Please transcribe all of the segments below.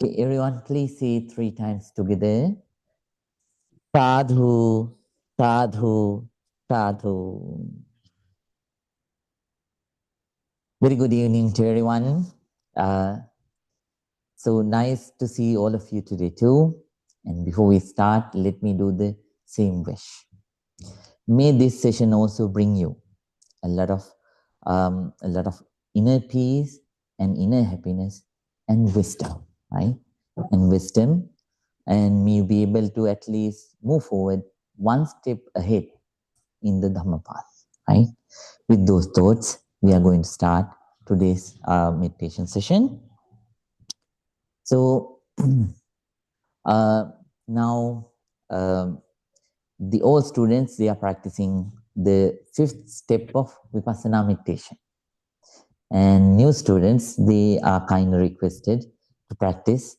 Okay, everyone, please say it 3 times together. Sadhu, sadhu, sadhu. Very good evening to everyone. So nice to see all of you today too. And before we start, let me do the same wish. May this session also bring you a lot of inner peace and inner happiness and wisdom, right? And wisdom, and may you be able to at least move forward one step ahead in the Dhamma path, right? With those thoughts, we are going to start today's meditation session. So now the old students, they are practicing the 5th step of Vipassana meditation. And new students, they are kindly requested to practice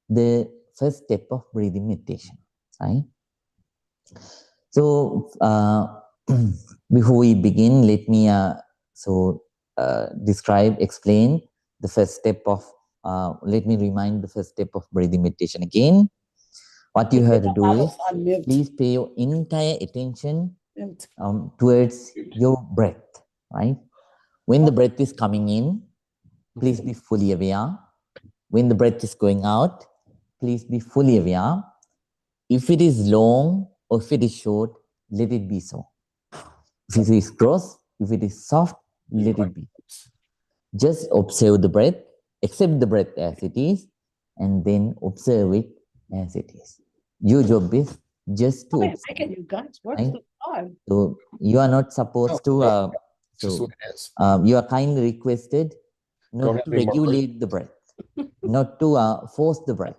the first step of breathing meditation, right? So before we begin, let me explain the first step of, let me remind the first step of breathing meditation again. What you have to do is, please pay your entire attention towards your breath, right? When the breath is coming in, please be fully aware. When the breath is going out, please be fully aware. If it is long or if it is short, let it be so. If it is gross, if it is soft, let it be. Just observe the breath, accept the breath as it is, and then observe it as it is. Your job is just to observe. You guys, what's Right? the time? So you are not supposed to. You are kindly requested not to regulate the breath, not to force the breath.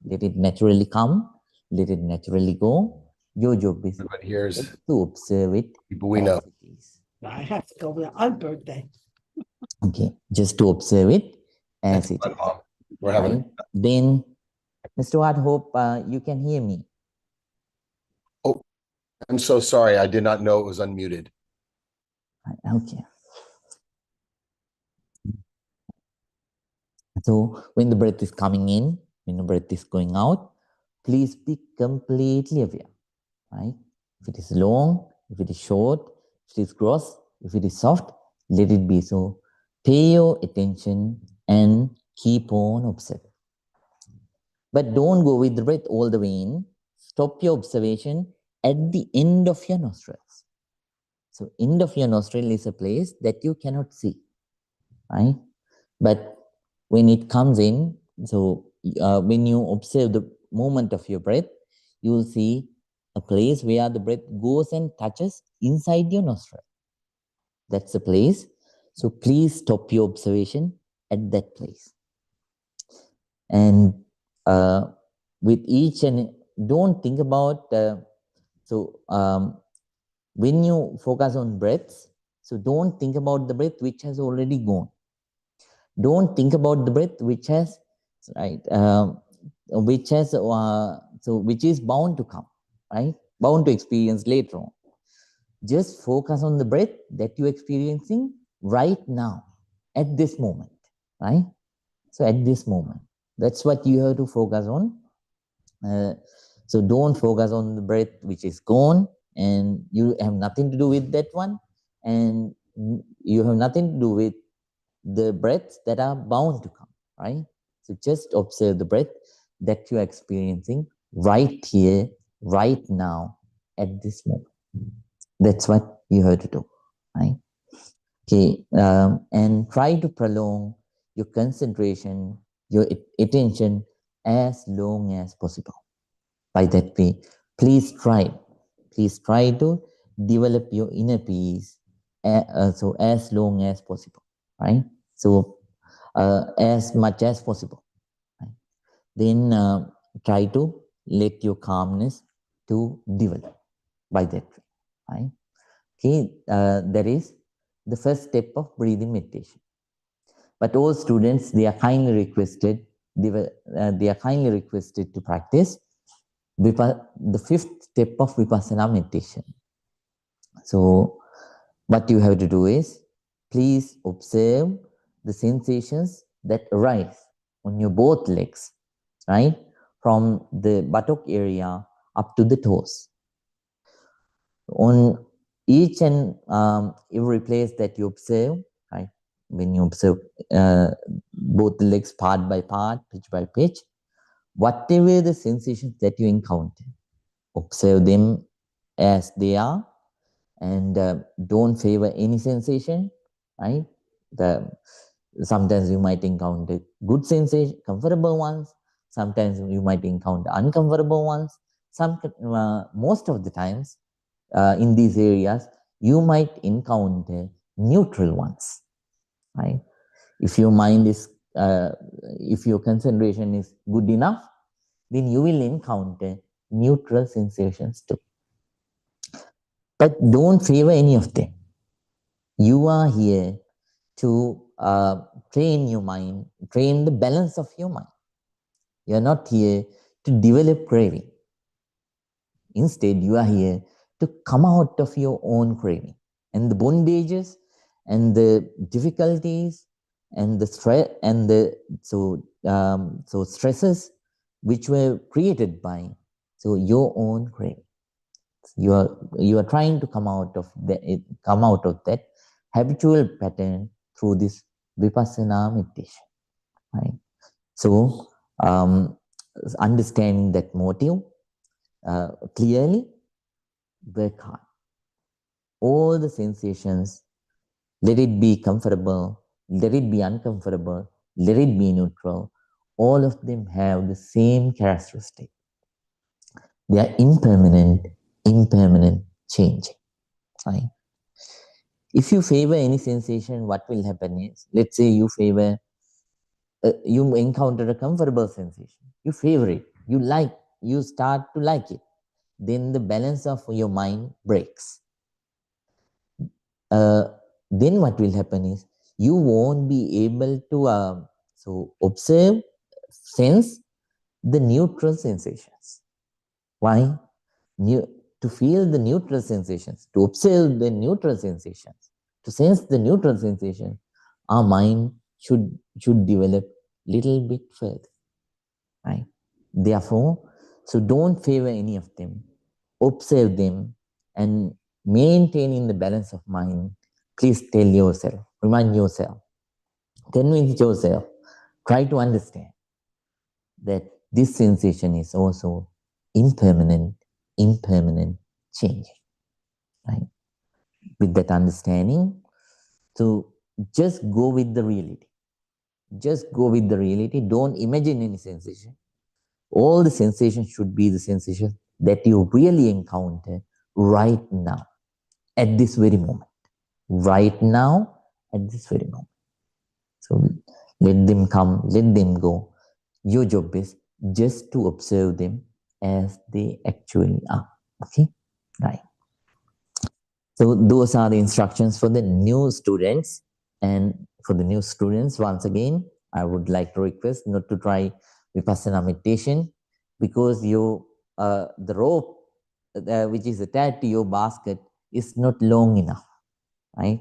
Let it naturally come. Let it naturally go. Your job is just to observe it as it is. I have to go with on birthday. Okay, just to observe it as it is. Right? Then, Mr. Watt, hope you can hear me. Oh, I'm so sorry. I did not know it was unmuted. Okay. So when the breath is coming in, when the breath is going out, please be completely aware, right? If it is long, if it is short, if it is gross, if it is soft, let it be so. Pay your attention and keep on observing. But don't go with the breath all the way in. Stop your observation at the end of your nostrils. So end of your nostril is a place that you cannot see, right? But when it comes in, so when you observe the movement of your breath, you will see a place where the breath goes and touches inside your nostril. That's the place. So please stop your observation at that place. And with each and don't think about, when you focus on breaths, so don't think about the breath which has already gone. Don't think about the breath which has, right, which is bound to come, right? Bound to experience later on. Just focus on the breath that you're experiencing right now, at this moment, right? So at this moment, that's what you have to focus on. So don't focus on the breath which is gone and you have nothing to do with that one, and you have nothing to do with the breaths that are bound to come, right? So just observe the breath that you are experiencing right here, right now, at this moment. That's what you have to do, right? Okay, and try to prolong your concentration, your attention as long as possible. By that way, please try to develop your inner peace so as long as possible, right? So as much as possible, right? Then try to let your calmness to develop by that way, right? Okay, that is the first step of breathing meditation. But all students, they are kindly requested to practice the 5th step of Vipassana meditation. So what you have to do is, please observe the sensations that arise on your both legs right? From the buttock area up to the toes. On each and every place that you observe, right? When you observe both the legs part by part, pitch by pitch, whatever the sensations that you encounter, observe them as they are, and don't favor any sensation, right? Sometimes you might encounter good sensation, comfortable ones. Sometimes you might encounter uncomfortable ones. Most of the times, in these areas, you might encounter neutral ones, right? If your mind is, if your concentration is good enough, then you will encounter neutral sensations too. But don't favor any of them. You are here to train your mind, train the balance of your mind. You are not here to develop craving. Instead, you are here to come out of your own craving and the bondages and the difficulties and the stress and the so stresses which were created by your own craving. You are trying to come out of that habitual pattern through this vipassana meditation, right? So understanding that motive clearly, work hard. All the sensations, let it be comfortable, let it be uncomfortable, let it be neutral, all of them have the same characteristic. They are impermanent, changing. Right? If you favor any sensation, what will happen is, let's say you favor, you encounter a comfortable sensation, you favor it, you start to like it, then the balance of your mind breaks. Then what will happen is, you won't be able to observe, sense the neutral sensations. Why? To feel the neutral sensations, to observe the neutral sensations, to sense the neutral sensation, our mind should develop little bit further, right? Therefore, so don't favor any of them. Observe them and maintaining the balance of mind. Please tell yourself, remind yourself, convince yourself, try to understand that this sensation is also impermanent, changing, right? With that understanding, so just go with the reality. Just go with the reality. Don't imagine any sensation. All the sensations should be the sensations that you really encounter right now, at this very moment. Right now, at this very moment. So let them come, let them go. Your job is just to observe them as they actually are. Okay? Right. So those are the instructions for the new students. And for the new students, once again, I would like to request not to try Vipassana meditation, because the rope which is attached to your basket is not long enough, right?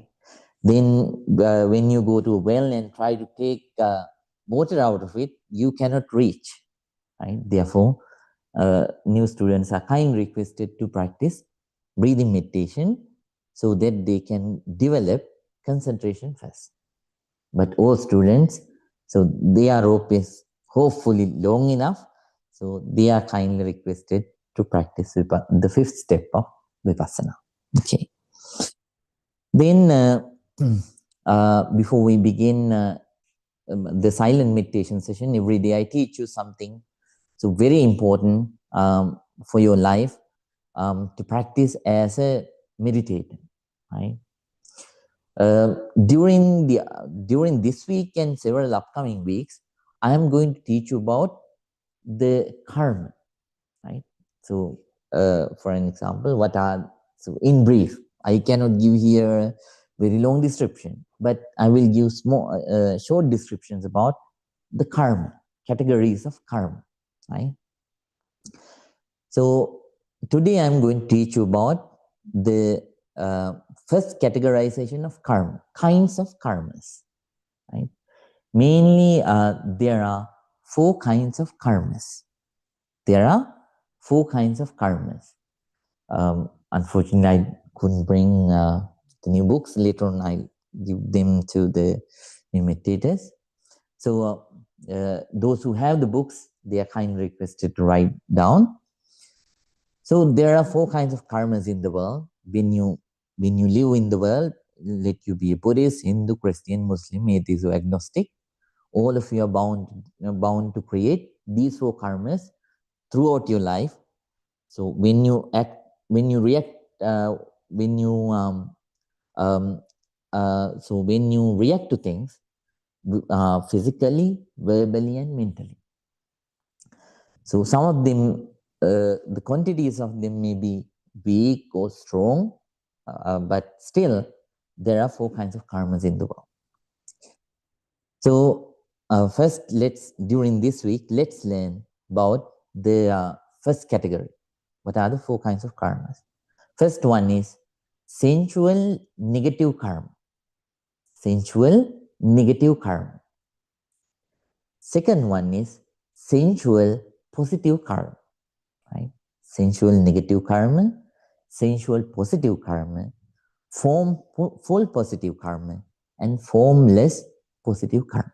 Then when you go to a well and try to take water out of it, you cannot reach, right? Therefore, new students are kindly requested to practice breathing meditation so that they can develop concentration first. But all students, so their rope is hopefully long enough, so they are kindly requested to practice the fifth step of Vipassana. Okay. Then, before we begin the silent meditation session, every day I teach you something so very important for your life to practice as a meditator, right? During this week and several upcoming weeks, I am going to teach you about the karma, right? So, for an example, so in brief, I cannot give here a very long description, but I will give small, short descriptions about the karma, categories of karma, right? So today I'm going to teach you about the first categorization of karma, kinds of karmas, right? Mainly, there are four kinds of karmas. There are four kinds of karmas. Unfortunately, I couldn't bring the new books. Later on, I'll give them to the imitators. So those who have the books, they are kindly requested to write down. So there are four kinds of karmas in the world. When you live in the world, let you be a Buddhist, Hindu, Christian, Muslim, atheist, or agnostic, all of you are bound to create these four karmas throughout your life. So when you act, when you react, when you when you react to things physically, verbally, and mentally. So some of them, the quantities of them may be weak or strong, but still there are four kinds of karmas in the world. So first, during this week, let's learn about the first category. What are the four kinds of karmas? First one is sensual negative karma. Sensual negative karma. Second one is sensual positive karma. Right? Sensual negative karma, sensual positive karma, full positive karma, and formless positive karma.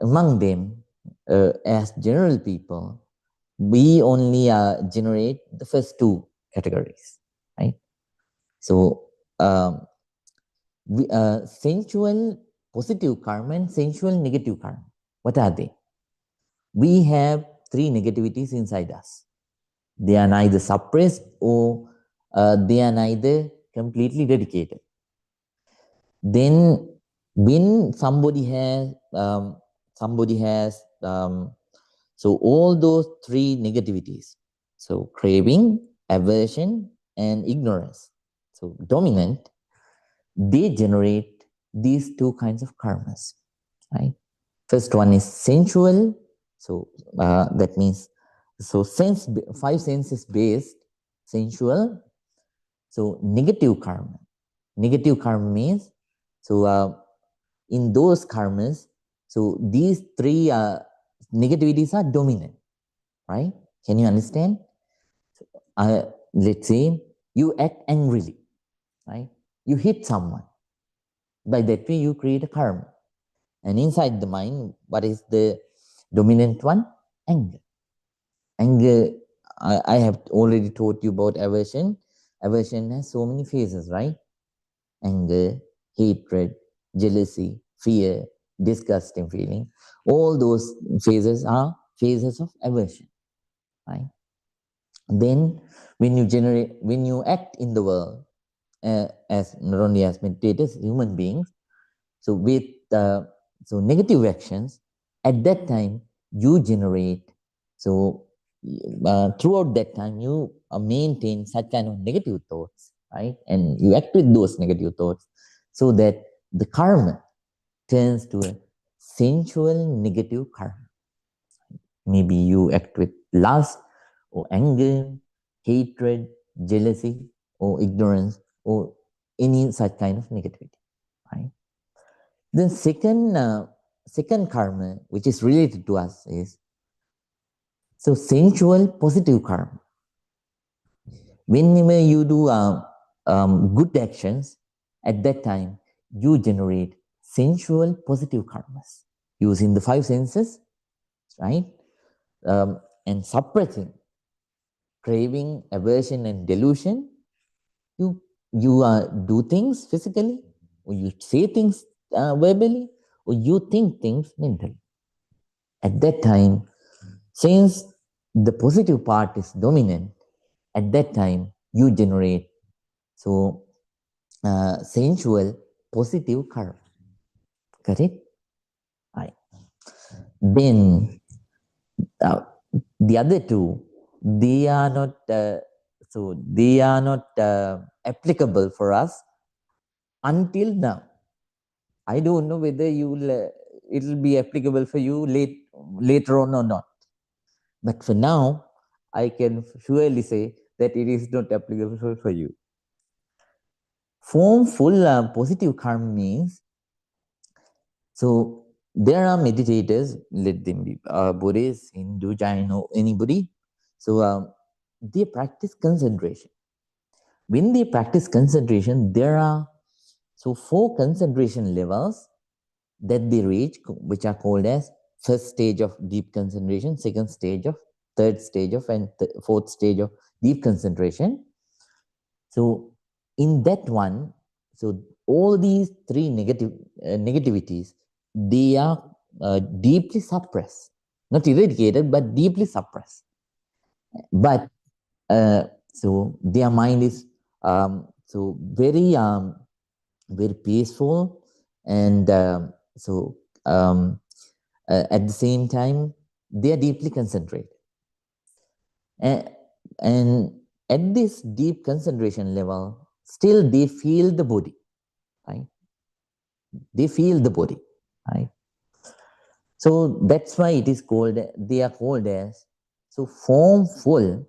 Among them, as general people, we only generate the first two categories, right? So, sensual positive karma and sensual negative karma. What are they? We have three negativities inside us. They are neither suppressed or they are neither completely dedicated. Then, when somebody has so all those three negativities, so craving, aversion, and ignorance, so dominant, they generate these two kinds of karmas, right? First one is sensual, so that means five senses based sensual. So negative karma. Negative karma means in those karmas, so these three negativities are dominant, right? Can you understand? Let's say you act angrily, right? You hit someone. By that way, you create a karma. And inside the mind, what is the dominant one? Anger. Anger, I have already told you about aversion. Aversion has so many phases, right? Anger, hatred, jealousy, fear, disgusting feeling. All those phases are phases of aversion, right? Then when you act in the world, as not only as meditators, human beings, so with negative actions, at that time you generate, so throughout that time you maintain such kind of negative thoughts, right? And you act with those negative thoughts so that the karma turns to a sensual negative karma. Maybe you act with lust or anger, hatred, jealousy, or ignorance, or any such kind of negativity, right? The second karma, which is related to us, is so sensual positive karma. Whenever you do good actions, at that time you generate sensual positive karmas using the five senses, right? And suppressing craving, aversion, and delusion. You do things physically, or you say things verbally, or you think things mentally. At that time, since the positive part is dominant, at that time you generate so sensual positive karma. Got it? Right. Then the other two, they are not applicable for us until now. I don't know whether it will be applicable for you later on or not. But for now, I can surely say that it is not applicable for you. Formful positive karma means, so There are meditators, let them be Buddhist, Hindu, Jain, or anybody. So they practice concentration. When they practice concentration, there are 4 concentration levels that they reach, which are called as first stage of deep concentration, second stage of, third stage of, and fourth stage of deep concentration. So in that one, so all these 3 negativities, they are deeply suppressed, not eradicated, but deeply suppressed. But so their mind is very very peaceful, and at the same time they are deeply concentrated, and at this deep concentration level still they feel the body, right? They feel the body, right? So that's why it is called, they are called as formful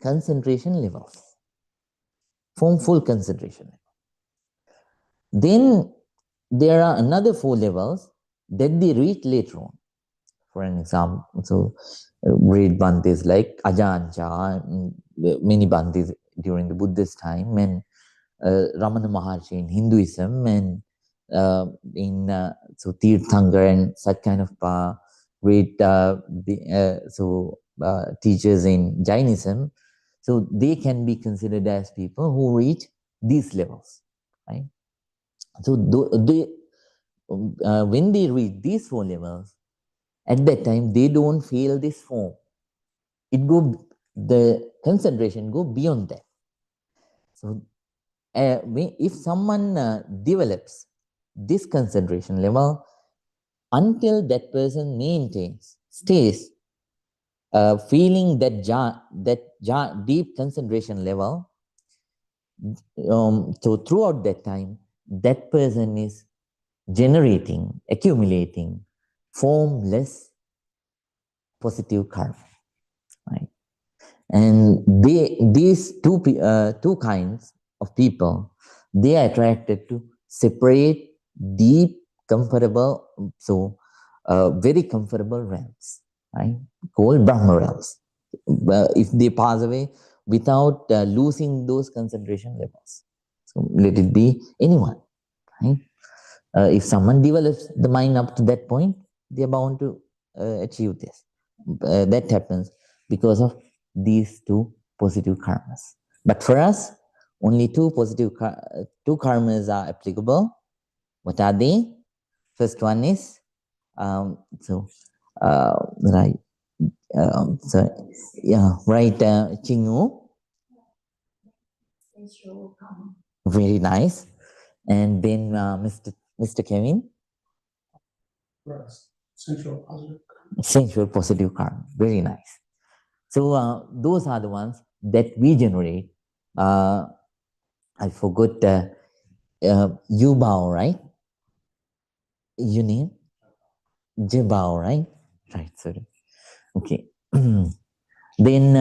concentration levels. Formful concentration level. Then there are another 4 levels that they reach later on. For an example, great Bhantis like Ajahn, many Bhantis during the Buddhist time, and Ramana Maharshi in Hinduism, and in Tirthankar and such kind of great teachers in Jainism. So they can be considered as people who reach these levels, right? So when they reach these 4 levels, at that time they don't feel this form. The concentration go beyond that. So if someone develops this concentration level, until that person stays feeling that deep concentration level, so throughout that time, that person is accumulating formless positive karma, right? And these two kinds of people, they are attracted to separate, deep, comfortable, very comfortable realms, right? Called Brahma realms. If they pass away without losing those concentration levels. So let it be anyone, right? If someone develops the mind up to that point, they are bound to achieve this. That happens because of these 2 positive karmas. But for us, only 2 karmas are applicable. What are they? First one is right. Right, Chingu. Very nice. And then Mr. Kevin. Sensual positive karma. Very nice. So those are the ones that we generate. I forgot you Bao, right? You name? Jibao, right? Right, sorry. Okay. Then,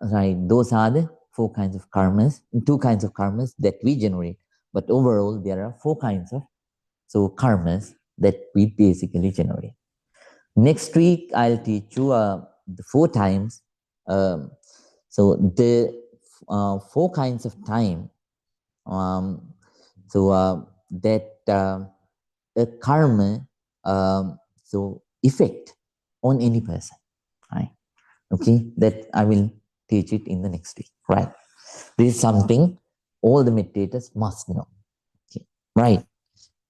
right, those are the 4 kinds of karmas, 2 kinds of karmas that we generate. But overall, there are 4 kinds of karmas that we basically generate. Next week, I'll teach you the 4 times. The 4 kinds of time that a karma effect on any person, right? Okay, that I will teach it in the next week, right? This is something all the meditators must know. Okay, right?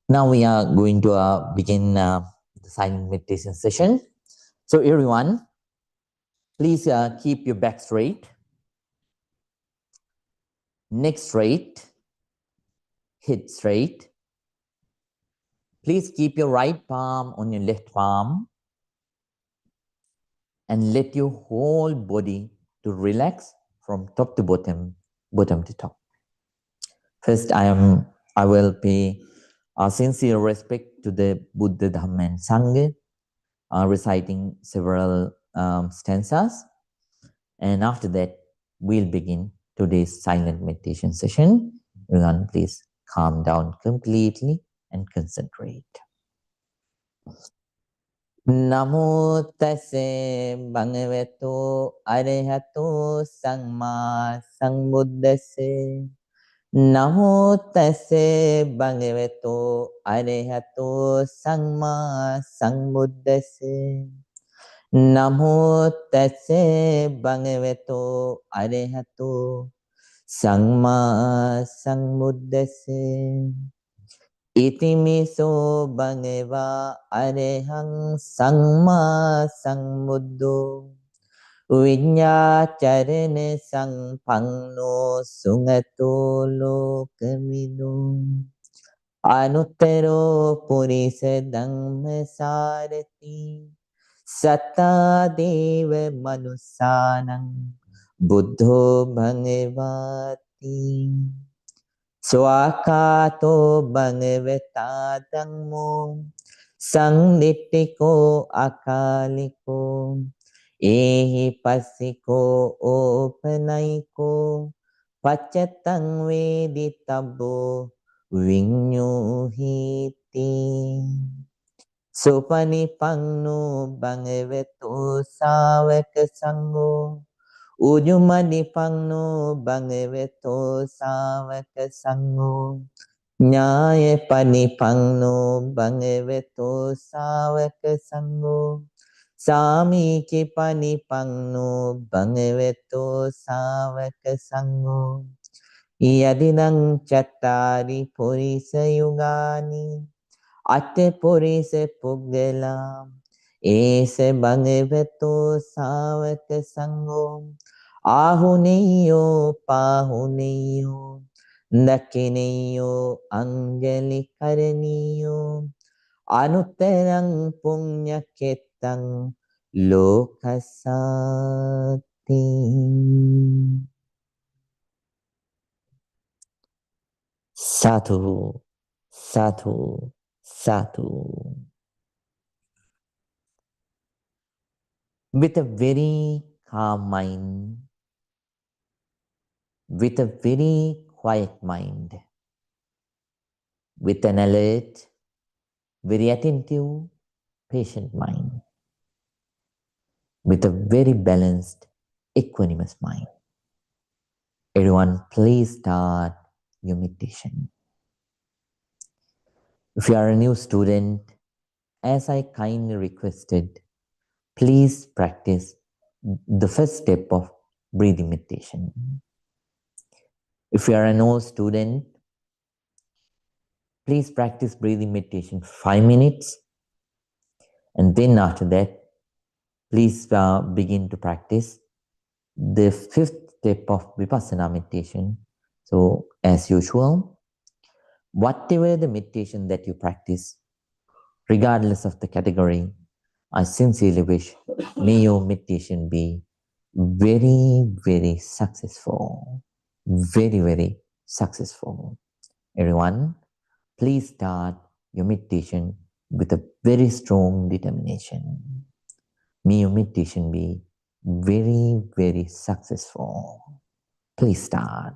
Now we are going to begin the silent meditation session. So everyone, please keep your back straight, neck straight, head straight. Please keep your right palm on your left palm and let your whole body to relax from top to bottom, bottom to top. First, I will pay sincere respect to the Buddha, Dhamma, and Sangha, reciting several stanzas. And after that, we'll begin today's silent meditation session. Everyone, please calm down completely and concentrate. Namo tase bhagavato arahato samma sambuddhase. Namo tase bhagavato arahato samma sambuddhase. Namo tase bhagavato arahato samma sambuddhase. Itimiso bhagava arehang samma sambuddho vinyācarane sampanno sungato lokamido anuttaro purisa dhammasarati satta deva manusanam buddho bhagavati Swakato bhagavata dhammo sandittiko akaliko ehi passiko opanaiko paccatang veditabbo vinyuhiti Supanipanno bhagavato savaka sangho Ujumadipanno bhagavato savaka sangho Nyaya panipanno bhagavato savaka sangho Samiki panipanno bhagavato savaka sangho Yadidang chattari purisa yugani Ate purisa puggala Ese bhagavato savaka sangho Ahuneyo pahuneyo Dakineyo anjali karaniyo Anuttarang punyaketang lokasati Sadhu, sadhu, sadhu. With a very calm mind, with a very quiet mind, with an alert, very attentive, patient mind, with a very balanced, equanimous mind. Everyone, please start your meditation. If you are a new student, as I kindly requested, please practice the first step of breathing meditation. If you are an old student, please practice breathing meditation for 5 minutes. And then after that, please begin to practice the fifth step of Vipassana meditation. So as usual, whatever the meditation that you practice, regardless of the category, I sincerely wish may your meditation be very, very successful. Very, very successful. Everyone, please start your meditation with a very strong determination. May your meditation be very, very successful. Please start.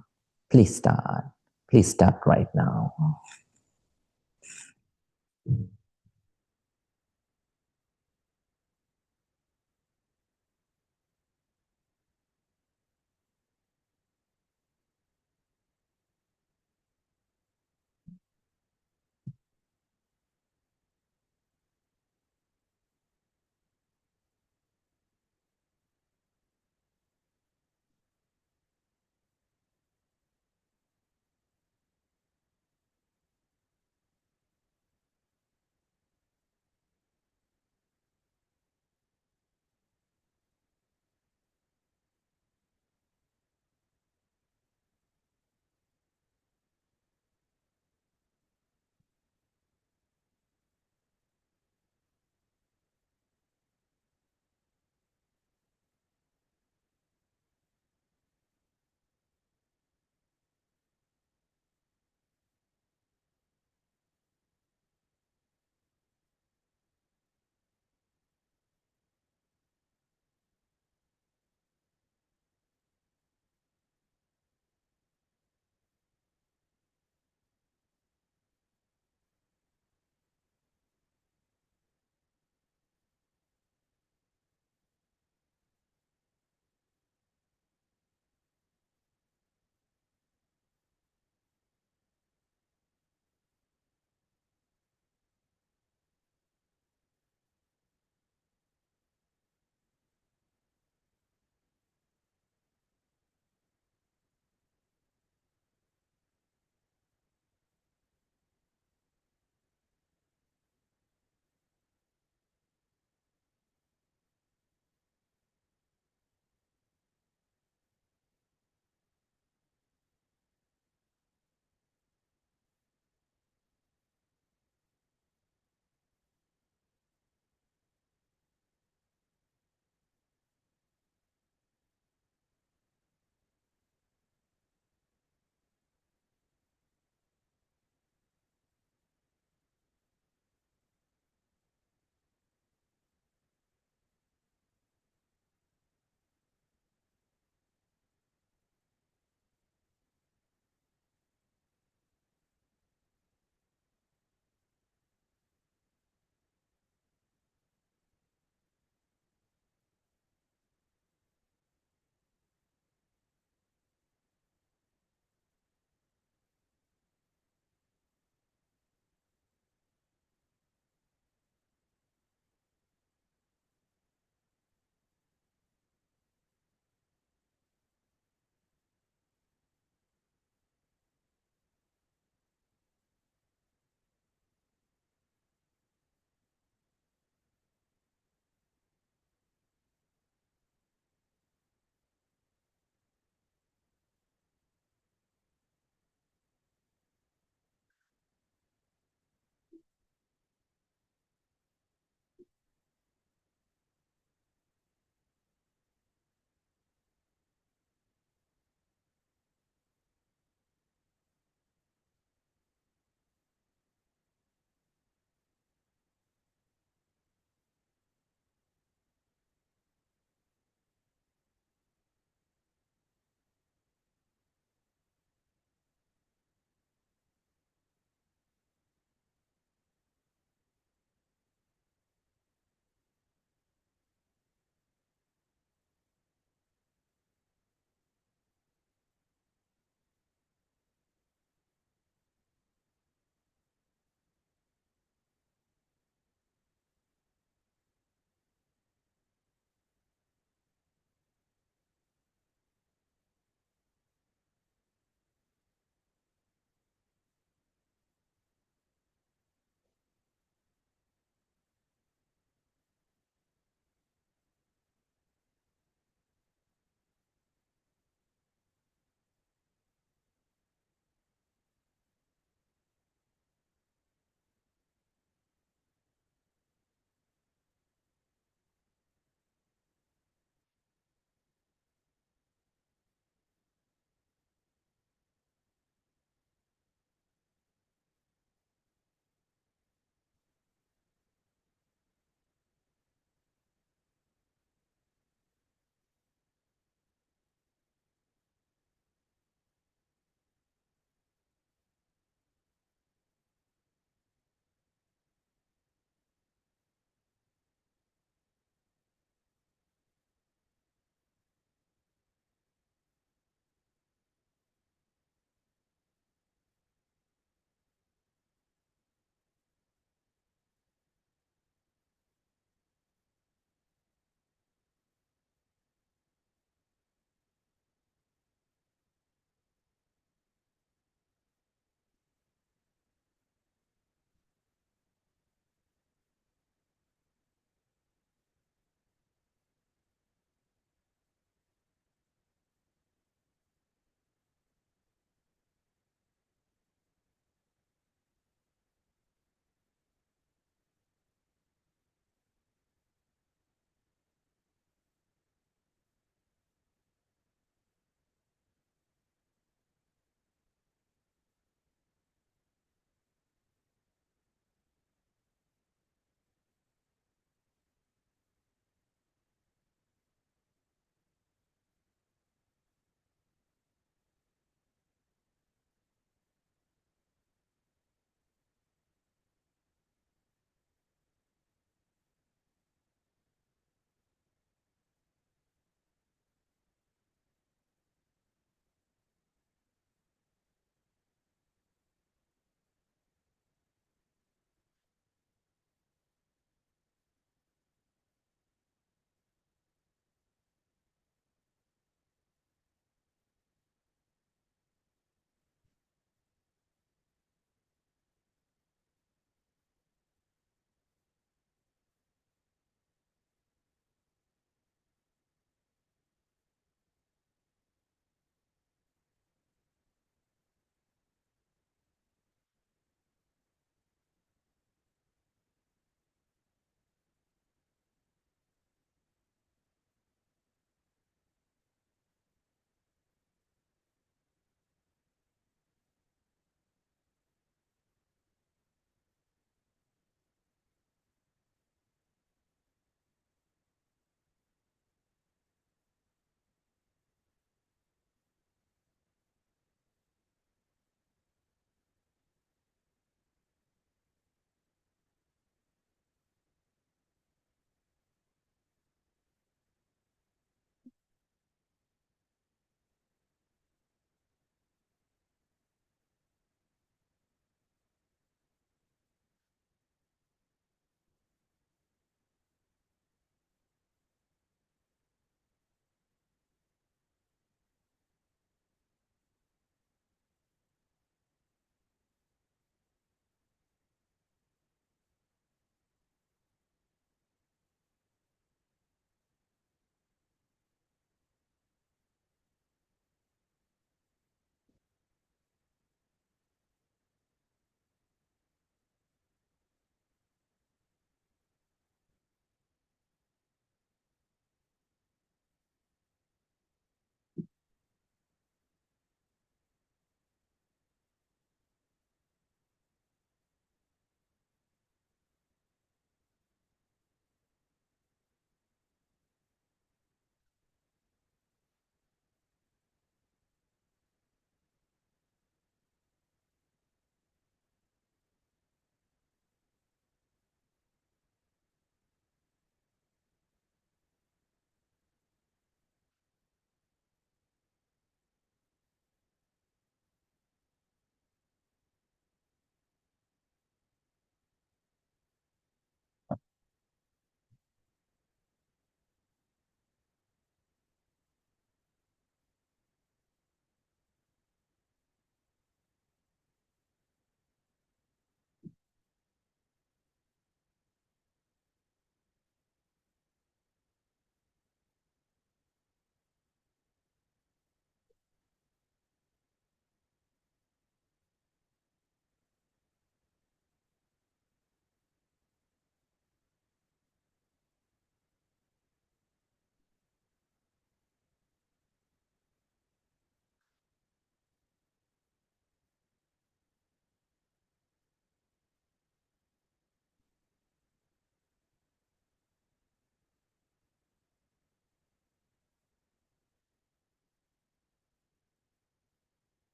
Please start. Please start right now.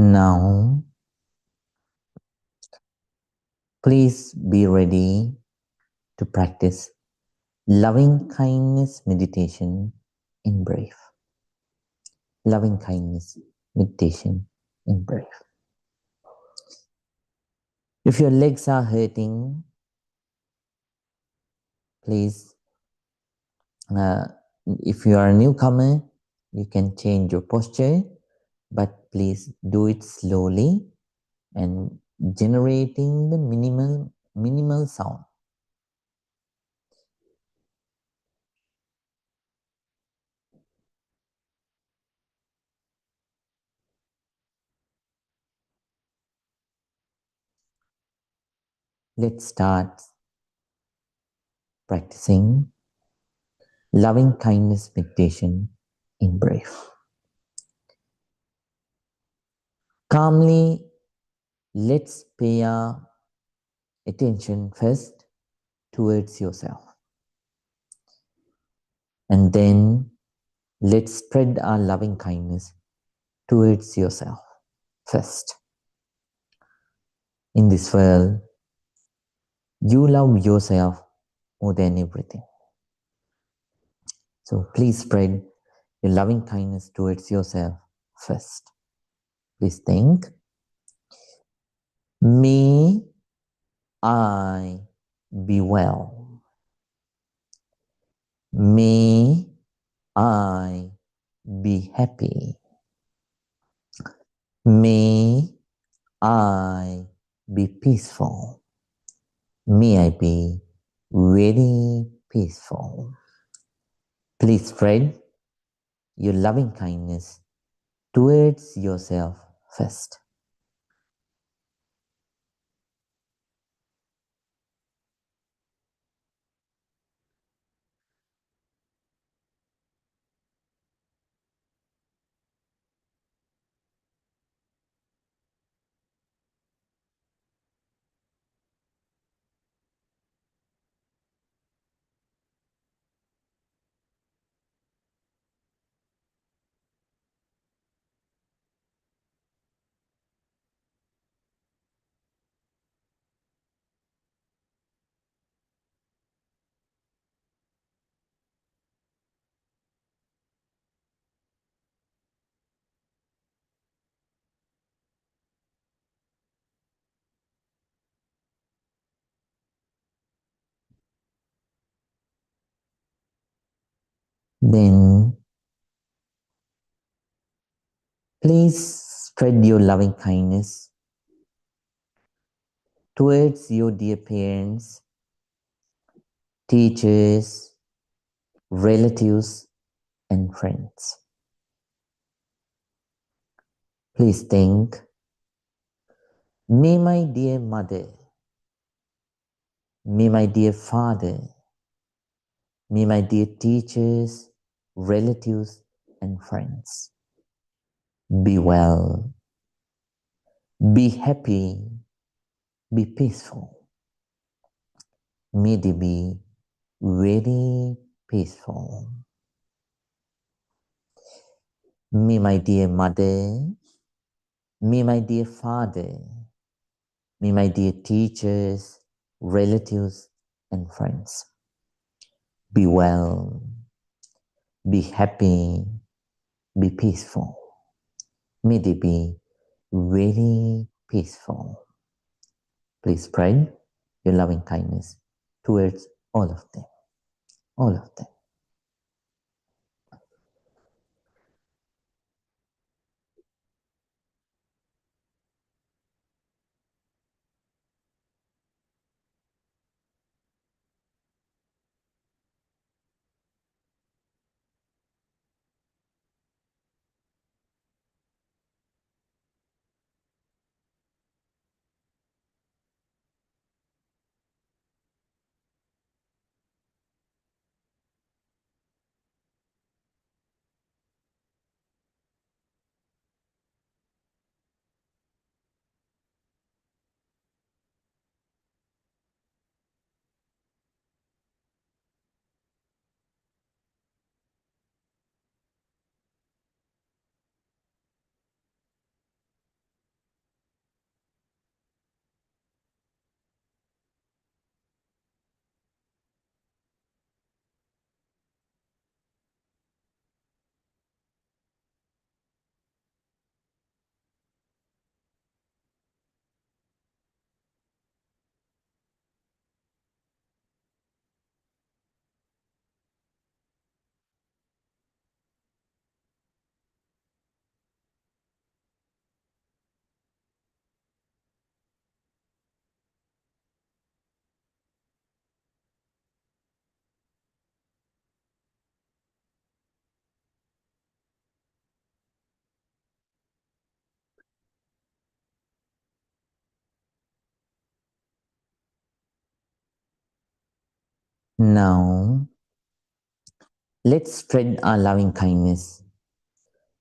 Now, please be ready to practice loving kindness meditation in breath. Loving kindness meditation in breath. If your legs are hurting, please, if you are a newcomer, you can change your posture, but please do it slowly and generating the minimal sound. Let's start practicing loving kindness meditation in breath. Calmly, let's pay our attention first towards yourself. And then let's spread our loving kindness towards yourself first. In this world, you love yourself more than everything. So please spread your loving kindness towards yourself first. Please think, may I be well. May I be happy. May I be peaceful. May I be very peaceful. Please spread your loving kindness towards yourself first. Then please spread your loving kindness towards your dear parents, teachers, relatives, and friends. Please think, may my dear mother, may my dear father, may my dear teachers, relatives, and friends be well, be happy, be peaceful. May they be very peaceful. May my dear mother, may my dear father, may my dear teachers, relatives, and friends be well, be happy, be peaceful. May they be very peaceful. Please spread your loving kindness towards all of them. All of them. Now, let's spread our loving kindness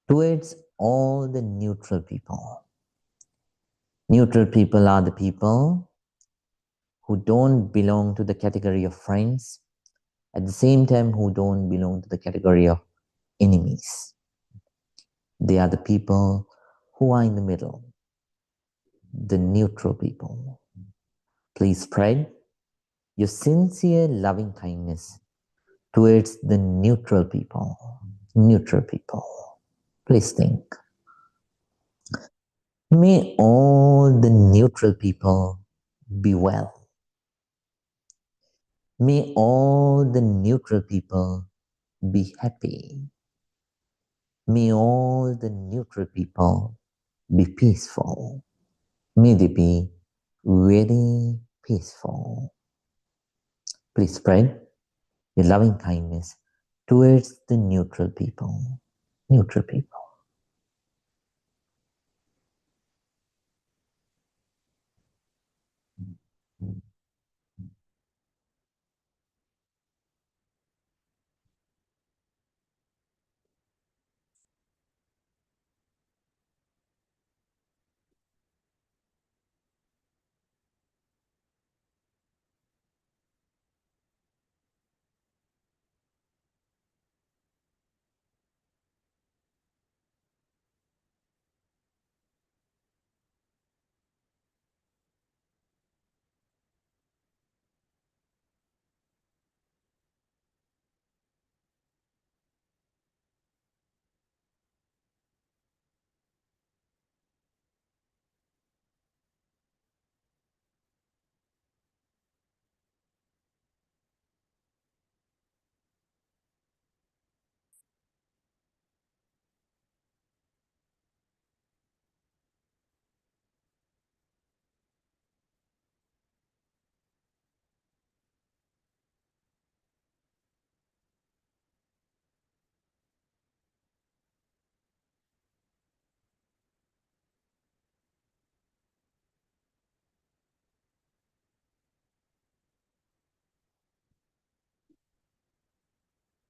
towards all the neutral people. Neutral people are the people who don't belong to the category of friends, at the same time who don't belong to the category of enemies. They are the people who are in the middle, the neutral people. Please spread your sincere loving kindness towards the neutral people. Neutral people. Please think. May all the neutral people be well. May all the neutral people be happy. May all the neutral people be peaceful. May they be very peaceful. Please spread your loving kindness towards the neutral people. Neutral people.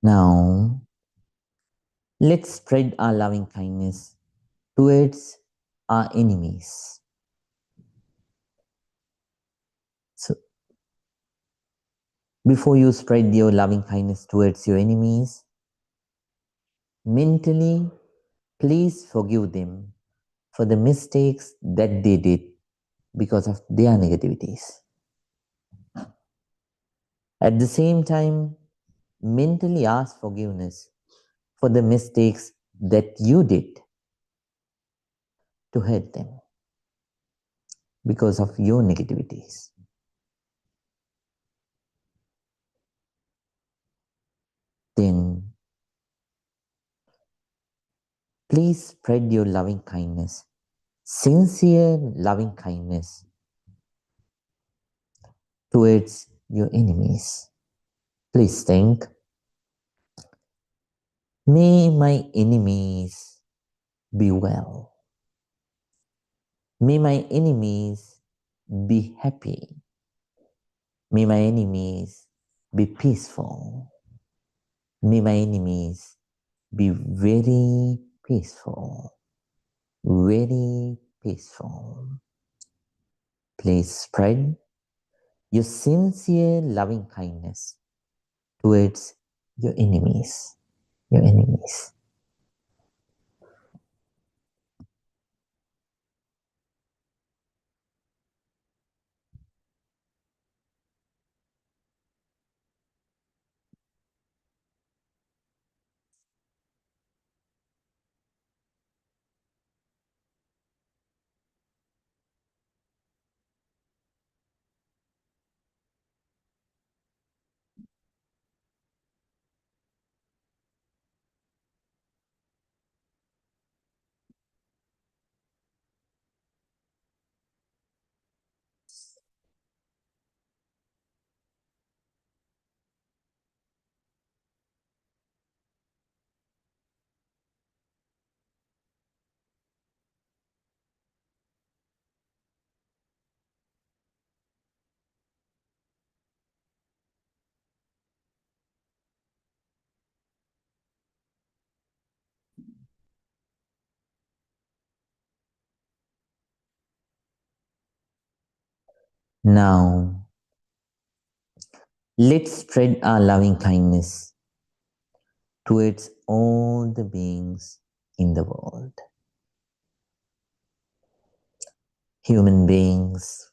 Now, let's spread our loving kindness towards our enemies. So, before you spread your loving kindness towards your enemies, mentally, please forgive them for the mistakes that they did because of their negativities. At the same time, mentally ask forgiveness for the mistakes that you did to hurt them because of your negativities. Then, please spread your loving kindness, sincere loving kindness towards your enemies. Please think, may my enemies be well. May my enemies be happy. May my enemies be peaceful. May my enemies be very peaceful. Very peaceful. Please spread your sincere loving kindness towards your enemies. Your enemies. Now, let's spread our loving kindness towards all the beings in the world. Human beings,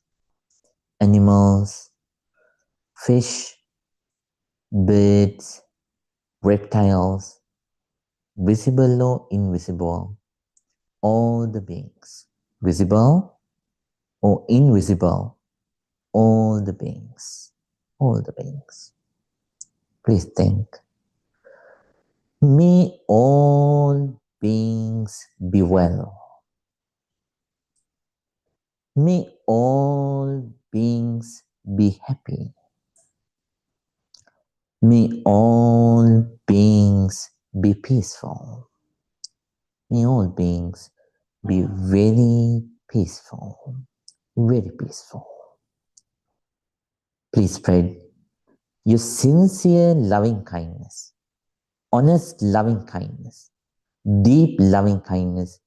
animals, fish, birds, reptiles, visible or invisible, all the beings, visible or invisible, all the beings, all the beings. Please think. May all beings be well. May all beings be happy. May all beings be peaceful. May all beings be very peaceful, very peaceful. Please spread your sincere loving kindness, honest loving kindness, deep loving kindness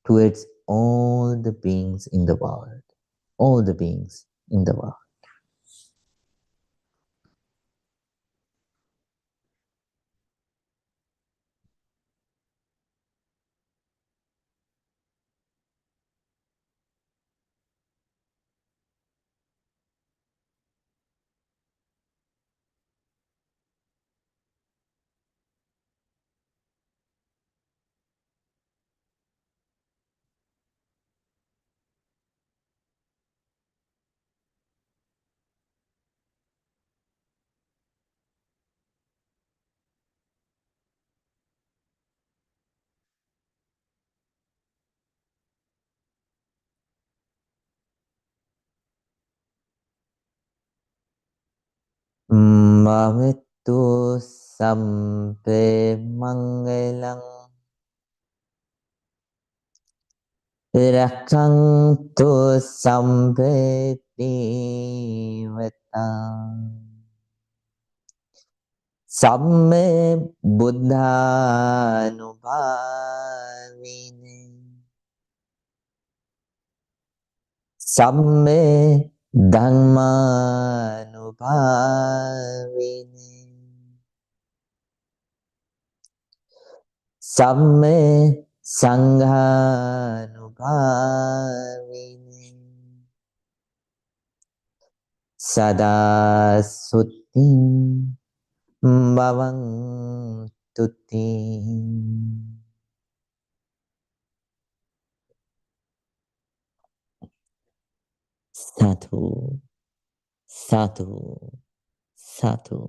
towards all the beings in the world, all the beings in the world. Bhavattu sampe mangalam rakhantu sampe devatam samme buddhanubhavine samme dhammanubhavine samme sanghanubhavine sada sutim bhavantu te. Sadhu, sadhu, sadhu.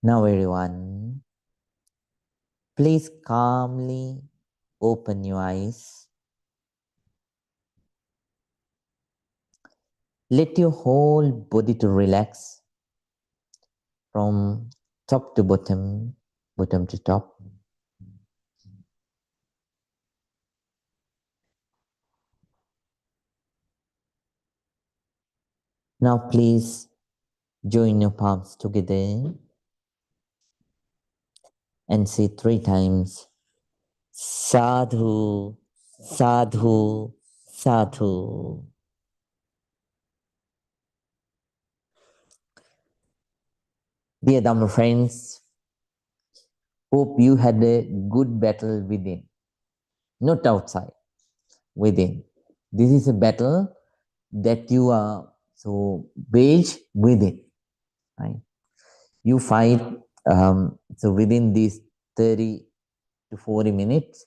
Now everyone, please calmly open your eyes. Let your whole body to relax from top to bottom, bottom to top. Now please join your palms together and say 3 times, Sadhu, Sadhu, Sadhu. Dear Dhamma friends, hope you had a good battle within, not outside, within. This is a battle that you are so wage within, right? You fight, so within these 30 to 40 minutes,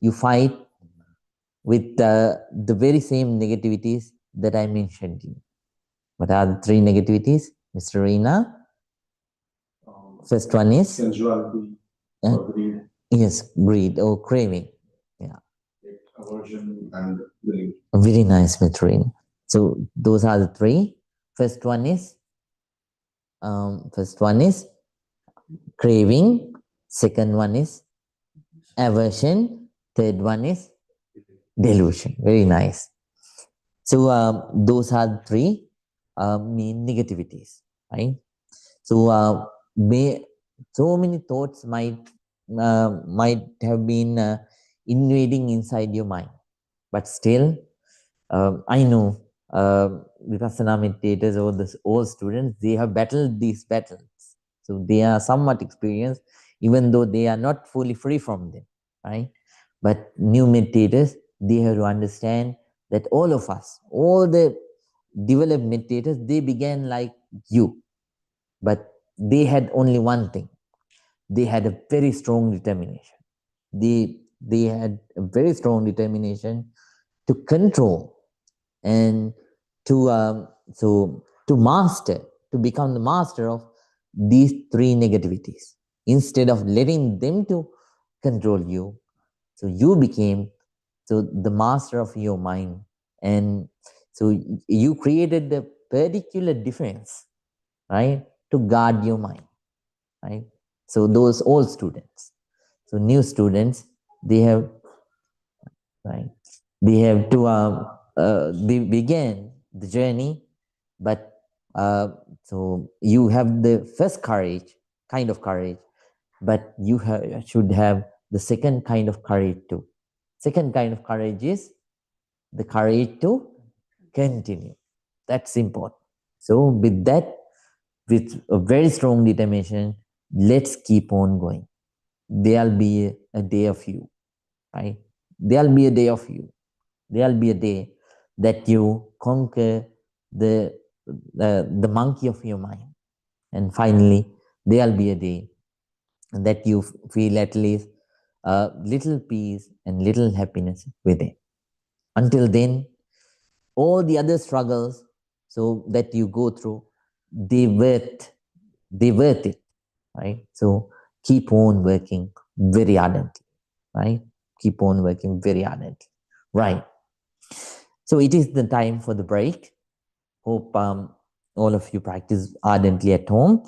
you fight with the very same negativities that I mentioned to you. What are the 3 negativities, Mr. Reena? First one is sensuality, or greed, yes, greed or craving. Yeah, aversion, and belief. very nice, Mr. Reena. So those are the 3. First one is craving. Second one is aversion. Third one is delusion. Very nice. So those are three main negativities, right? So so many thoughts might have been invading inside your mind, but still, I know Vipassana meditators or all students, they have battled these battles. So they are somewhat experienced, even though they are not fully free from them, right? But new meditators, they have to understand that all of us, all the developed meditators, they began like you, but they had only one thing. They had a very strong determination. They had a very strong determination to control and to master, to become the master of these three negativities. Instead of letting them to control you, so you became the master of your mind, and so you created the particular defense, right, to guard your mind, right? So those old students, so new students, they have, right, they have to begin the journey, but so you have the first kind of courage, but you should have the second kind of courage too. Second kind of courage is the courage to continue. That's important. So with that, with a very strong determination, let's keep on going. There'll be a day of you, right? There'll be a day of you. There'll be a day that you conquer the monkey of your mind. And finally, there'll be a day that you feel at least a little peace and little happiness within. Until then, all the other struggles so that you go through, they worth it, right? So keep on working very ardently, right? Keep on working very ardently, right? So it is the time for the break. Hope all of you practice ardently at home.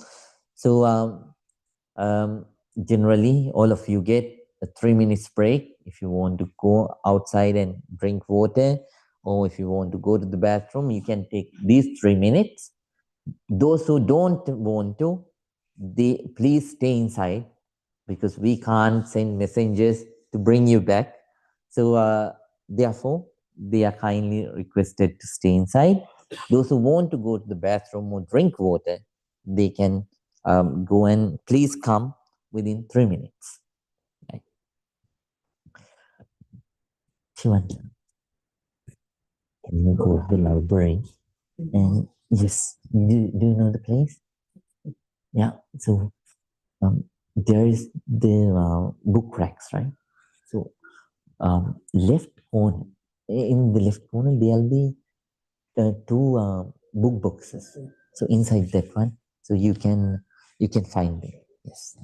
So um, generally, all of you get a 3 minutes break if you want to go outside and drink water, or if you want to go to the bathroom, you can take these 3 minutes. Those who don't want to, they please stay inside because we can't send messengers to bring you back. So therefore, they are kindly requested to stay inside. Those who want to go to the bathroom or drink water, they can go, and please come within 3 minutes. Right. Shivan, can you go to the library? And yes, do you know the place? Yeah. So there is the book racks, right? So left corner, in the left corner, there'll be two book boxes. So inside that one, so you can find them. Yes.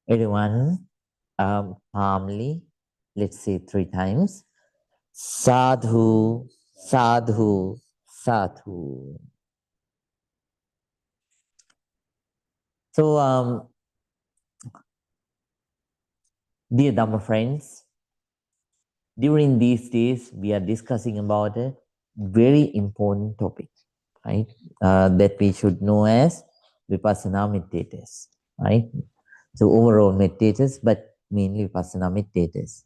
Everyone, calmly, let's say 3 times. Sadhu, sadhu, sadhu. So, dear Dhamma friends, during these days, we are discussing about a very important topic, right? That we should know as Vipassana meditators, right? So overall meditators, but mainly Vipassana meditators.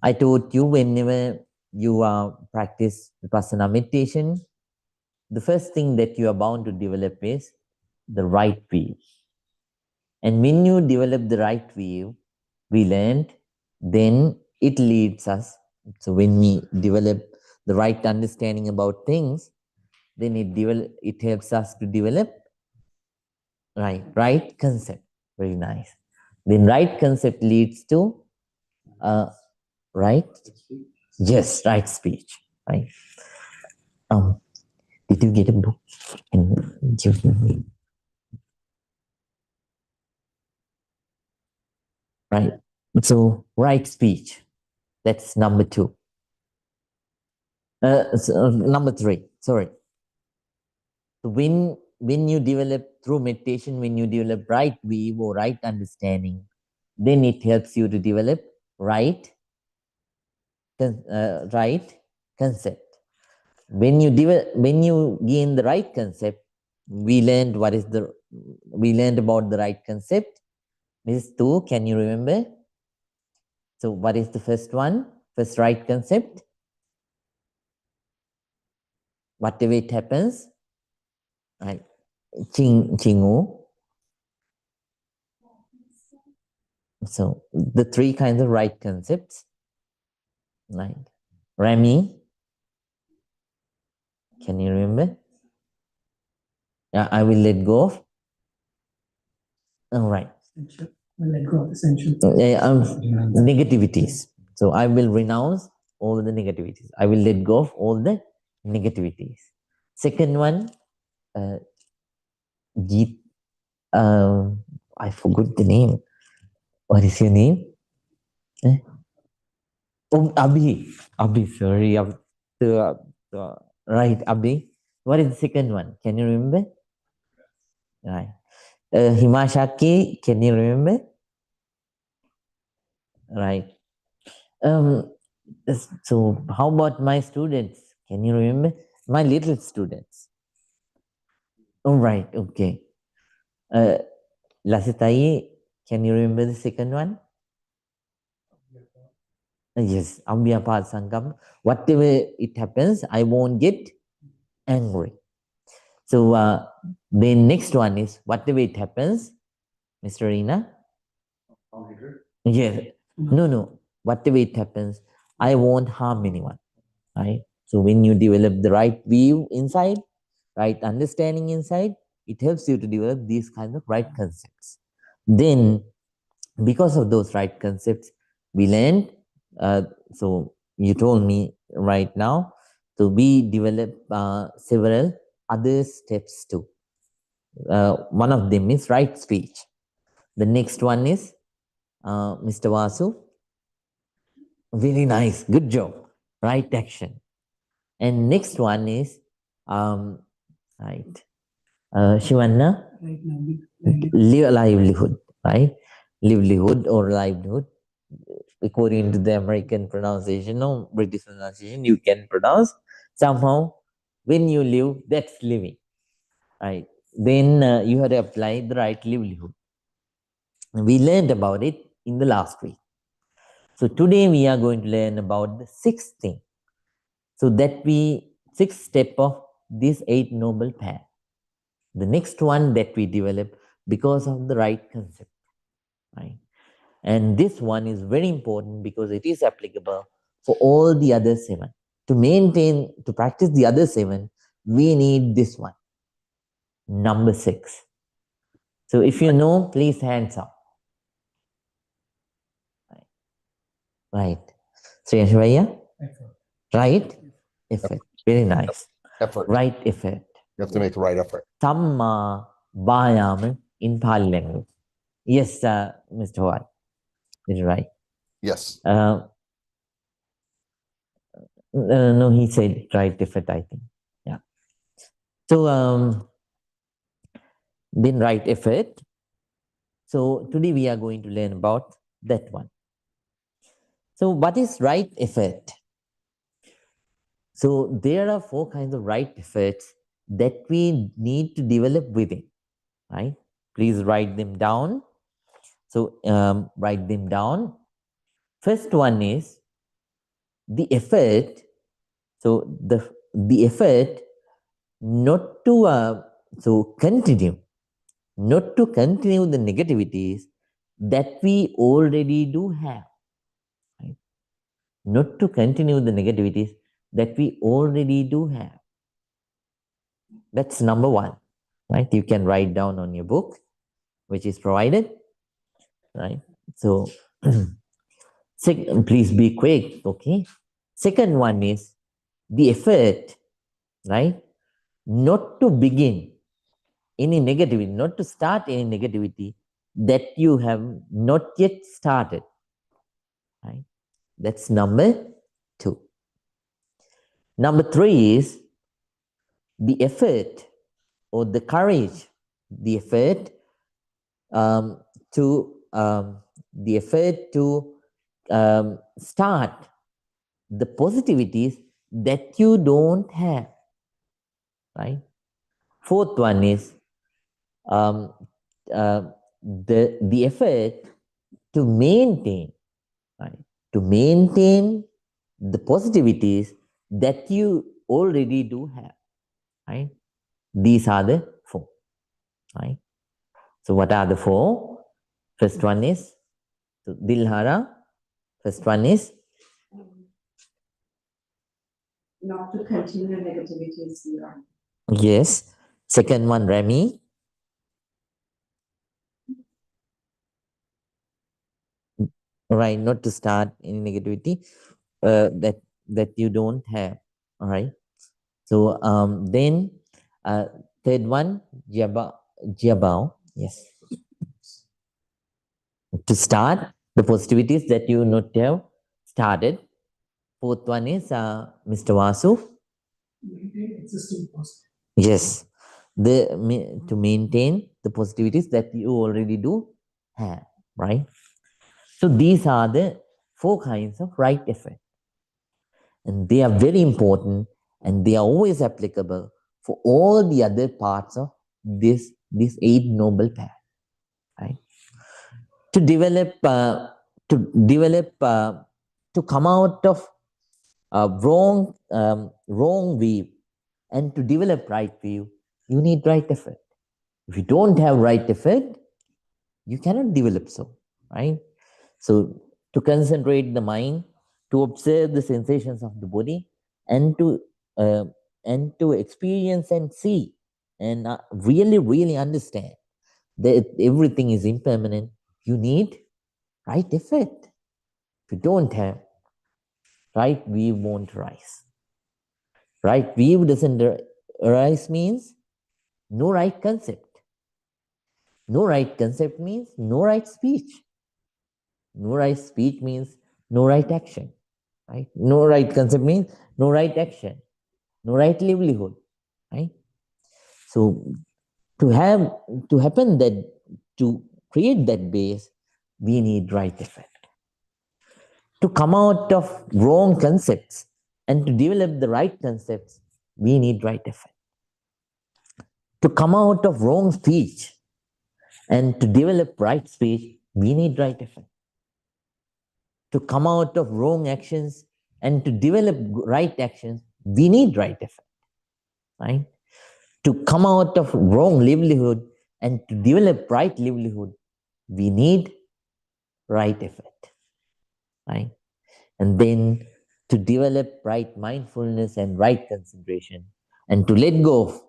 I told you whenever you practice Vipassana meditation, the first thing that you are bound to develop is the right view. And when you develop the right view, we learned, then it leads us. So when we develop the right understanding about things, then it helps us to develop right concept. Very nice. Then right concept leads to right, yes, right speech. Right. Did you get a book? And give me. Right. So right speech. That's number 2. Number 3. Sorry. When you develop through meditation, when you develop right view or right understanding, then it helps you to develop right concept. When you gain the right concept, we learned about the right concept. Ms. Tu, can you remember? So what is the first one? First right concept? Whatever it happens, right? Chingu. So the 3 kinds of right concepts, right? Rami, can you remember? Yeah, I will let go of. All right. Let go of essential. Negativities. So I will renounce all the negativities. I will let go of all the negativities. Second one, Jeet, I forgot the name. What is your name? Oh, Abhi. Abhi, sorry. Right, Abhi. What is the second one? Can you remember? Right. Himashaki, can you remember? Right. So how about my students? Can you remember? My little students. All right, okay. Lasitai, can you remember the second one? Yes, Ambyapad Sangam. Whatever it happens, I won't get angry. So the next one is whatever it happens, Mr. Rina. Yes. No. Whatever it happens, I won't harm anyone. Right? So when you develop the right view inside, right understanding inside, it helps you to develop these kinds of right concepts. Then, because of those right concepts, we learned. So you told me right now. So we develop several other steps too. One of them is right speech. The next one is Mr. Vasu. Very nice, good job. Right action. And next one is right. Shivanna, livelihood, right? Livelihood or livelihood, according to the American pronunciation or British pronunciation, you can pronounce somehow. When you live, that's living, right? Then you have to apply the right livelihood. We learned about it in the last week. So today we are going to learn about the 6th thing. So that we 6th step of this 8 noble path. The next one that we develop because of the right concept, right? And this one is very important because it is applicable for all the other 7. To practice the other 7, we need this one, number 6. So if you know, please hands up. Right. Sri Ashwaya? Right? Effort. Very nice. Effort. Right effort. You have to make the right effort. Samma vayama in Pali language. Yes, Mr. White, is right. Yes. No, he said right effort, I think. Yeah. So then right effort. So today we are going to learn about that one. So what is right effort? So there are 4 kinds of right efforts that we need to develop within, right? Please write them down. So write them down. First one is the effort. So the effort not to not to continue the negativities that we already do have, right? Not to continue the negativities that we already do have. That's number 1, right? You can write down on your book, which is provided, right? So please be quick, okay? Second one is the effort, right? Not to begin any negativity, not to start any negativity that you have not yet started, right? That's number 2. Number 3 is the effort or the courage, the effort to start the positivities that you don't have, right? Fourth one is um, the effort to maintain, right? To maintain the positivities that you already do have, right? These are the 4, right? So what are the 4? First one is Dilhara. First one is not to continue negativities here. yes. Second one, Remy. Right, not to start any negativity that you don't have. All right. So then third one, Jiabao. Yes. To start the positivities that you not have started. Fourth one is Mr. Vasu. Maintain existing positive. Yes. To maintain the positivities that you already do have, right? So these are the 4 kinds of right effort. And they are very important and they are always applicable for all the other parts of this 8 noble path, right? To develop, to come out of wrong view and to develop right view, you need right effort. If you don't have right effort, you cannot develop so, right? So to concentrate the mind, to observe the sensations of the body, and to experience and see, and really understand that everything is impermanent, you need right effort. If you don't have right view, won't rise. Right view doesn't arise means no right concept. No right concept means no right speech. No right speech means no right action. Right? No right concept means no right action, no right livelihood. Right? So to happen that, to create that base, we need right effort. To come out of wrong concepts and to develop the right concepts, we need right effort. To come out of wrong speech and to develop right speech, we need right effort. To come out of wrong actions and to develop right actions, we need right effort. Right? To come out of wrong livelihood and to develop right livelihood, we need right effort. Right? And then to develop right mindfulness and right concentration and to let go of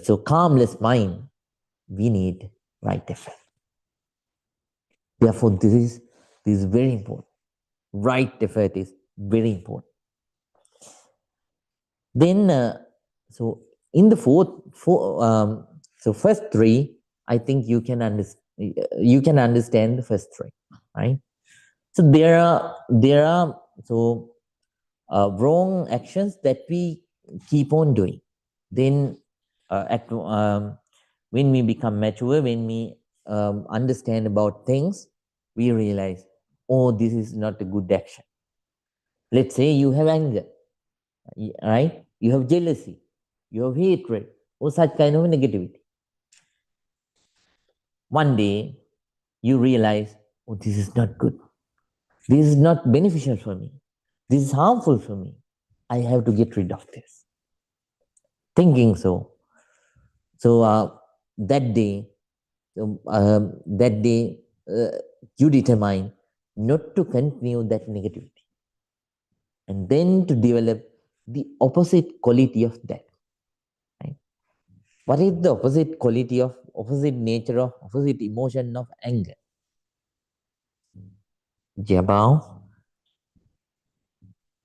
so calmless mind, we need right effort. Therefore, this is very important. Right effort is very important. Then, so in the so first 3 I think you can understand the first three, right? So there are wrong actions that we keep on doing. Then when we become mature, when we understand about things, we realize, oh, this is not a good action. Let's say you have anger, right? You have jealousy, you have hatred, or such kind of negativity. One day you realize, oh, this is not good. This is not beneficial for me. This is harmful for me. I have to get rid of this. Thinking so. So that day, you determine not to continue that negativity, and then to develop the opposite quality of that. Right? What is the opposite quality of, opposite nature of, opposite emotion of anger? Jabao,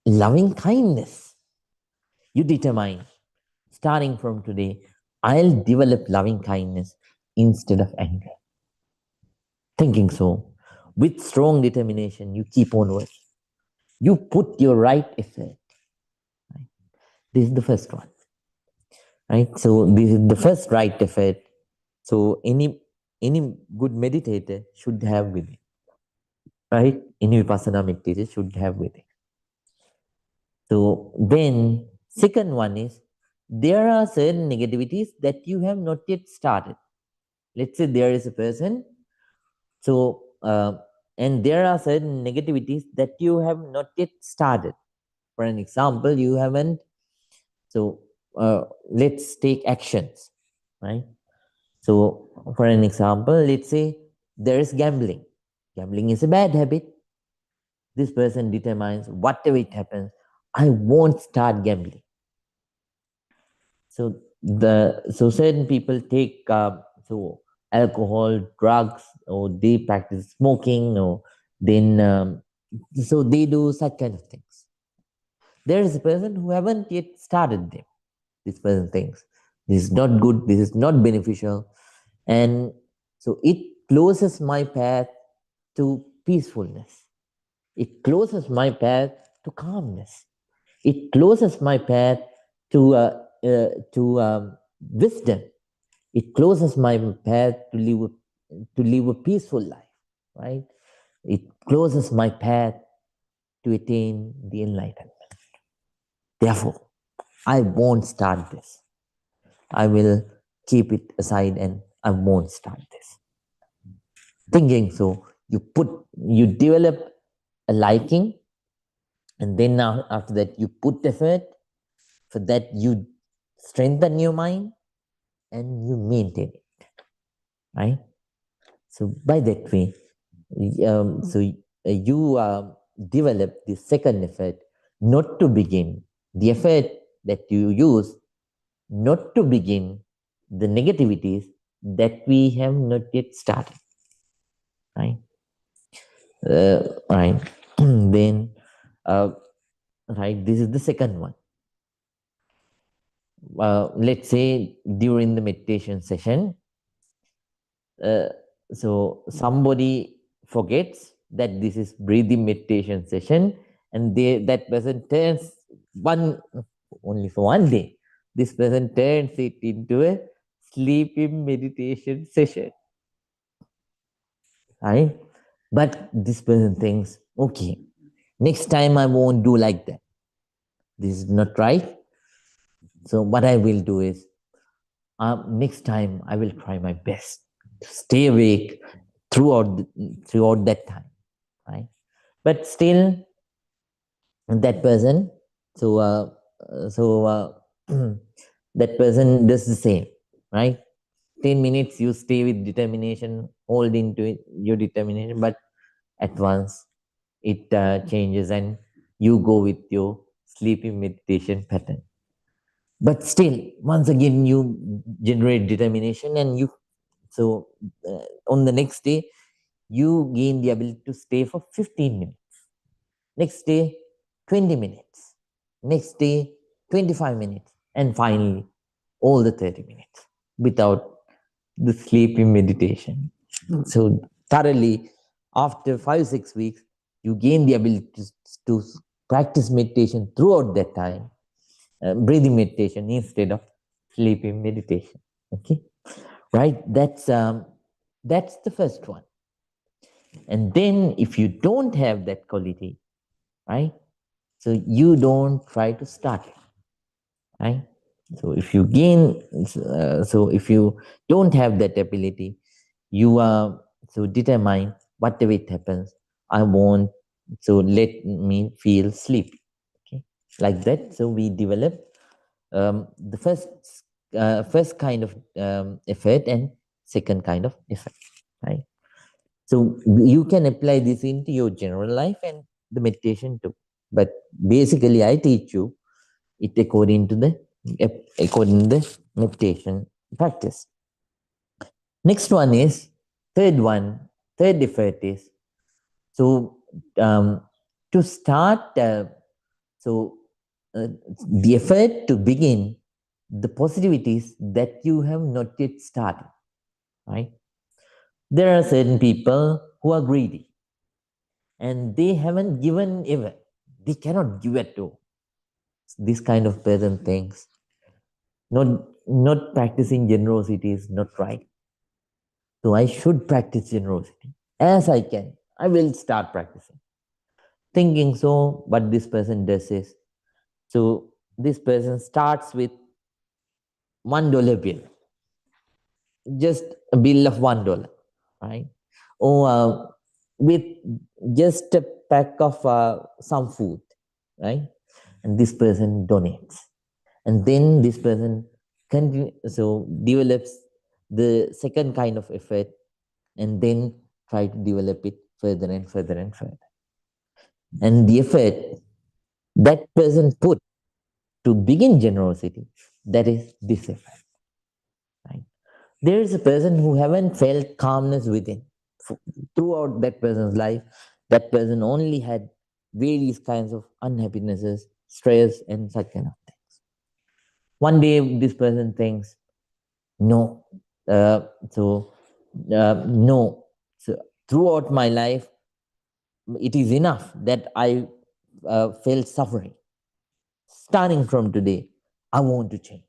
loving kindness. You determine, starting from today, I'll develop loving kindness instead of anger. Thinking so, with strong determination, you keep on working. You put your right effort. Right? This is the first one. Right? So this is the first right effort. So any good meditator should have with it. Right? Any Vipassana meditator should have with it. So then, second one is, there are certain negativities that you have not yet started. Let's say there is a person, so and there are certain negativities that you have not yet started. For an example, you haven't. So let's take actions, right? So for an example, let's say there is gambling. Gambling is a bad habit. This person determines, whatever it happens, I won't start gambling. So certain people take alcohol, drugs, or they practice smoking, or then so they do such kind of things. There is a person who haven't yet started them. This person thinks this is not good, this is not beneficial, and so it closes my path to peacefulness. It closes my path to calmness. It closes my path to wisdom. It closes my path to live a peaceful life, right? It closes my path to attain the enlightenment. Therefore, I won't start this. I will keep it aside and I won't start this. Thinking so, you develop a liking, and then now after that you put effort. For that you strengthen your mind and you maintain it, right? So by that way, you develop the second effort, not to begin the effort that you use, not to begin the negativities that we have not yet started, right? Right. Then, right, this is the second one. Let's say during the meditation session, so somebody forgets that this is breathing meditation session, and that person turns only for one day, this person turns it into a sleeping meditation session, right? But this person thinks, okay, next time I won't do like that. This is not right. So what I will do is, next time I will try my best to stay awake throughout that time, right? But still, that person, so that person does the same, right? 10 minutes you stay with determination, hold into it, your determination, but at once it changes and you go with your sleeping meditation pattern. But still, once again, you generate determination, and on the next day, you gain the ability to stay for 15 minutes. Next day, 20 minutes. Next day, 25 minutes. And finally, all the 30 minutes without the sleeping meditation. So thoroughly, after 5-6 weeks, you gain the ability to practice meditation throughout that time, breathing meditation instead of sleeping meditation. Okay, right? That's the first one. And then if you don't have that quality, right? So you don't try to start it, right? So if you if you don't have that ability, you are so determined, whatever it happens, I won't, so let me feel sleepy. Okay, like that. So we develop the first kind of effort and second kind of effort, right? So you can apply this into your general life and the meditation too. But basically, I teach you it according to the meditation practice. Next one is third effort is so to start so the effort to begin the positivities that you have not yet started, right? There are certain people who are greedy and they haven't given ever. They cannot give at all. This kind of person thinks not practicing generosity is not right. So I should practice generosity as I can. I will start practicing. Thinking so, what this person does is, so this person starts with $1 bill, just a bill of $1, right? Or with just a pack of some food, right? And this person donates, and then this person develops the second kind of effort, and then try to develop it further and further and further. And the effort that person put to begin generosity, that is this effort. Right? There is a person who haven't felt calmness within throughout that person's life. That person only had various kinds of unhappinesses, stress, and such kind of things. One day, this person thinks, no, no. So throughout my life, it is enough that I felt suffering. Starting from today, I want to change.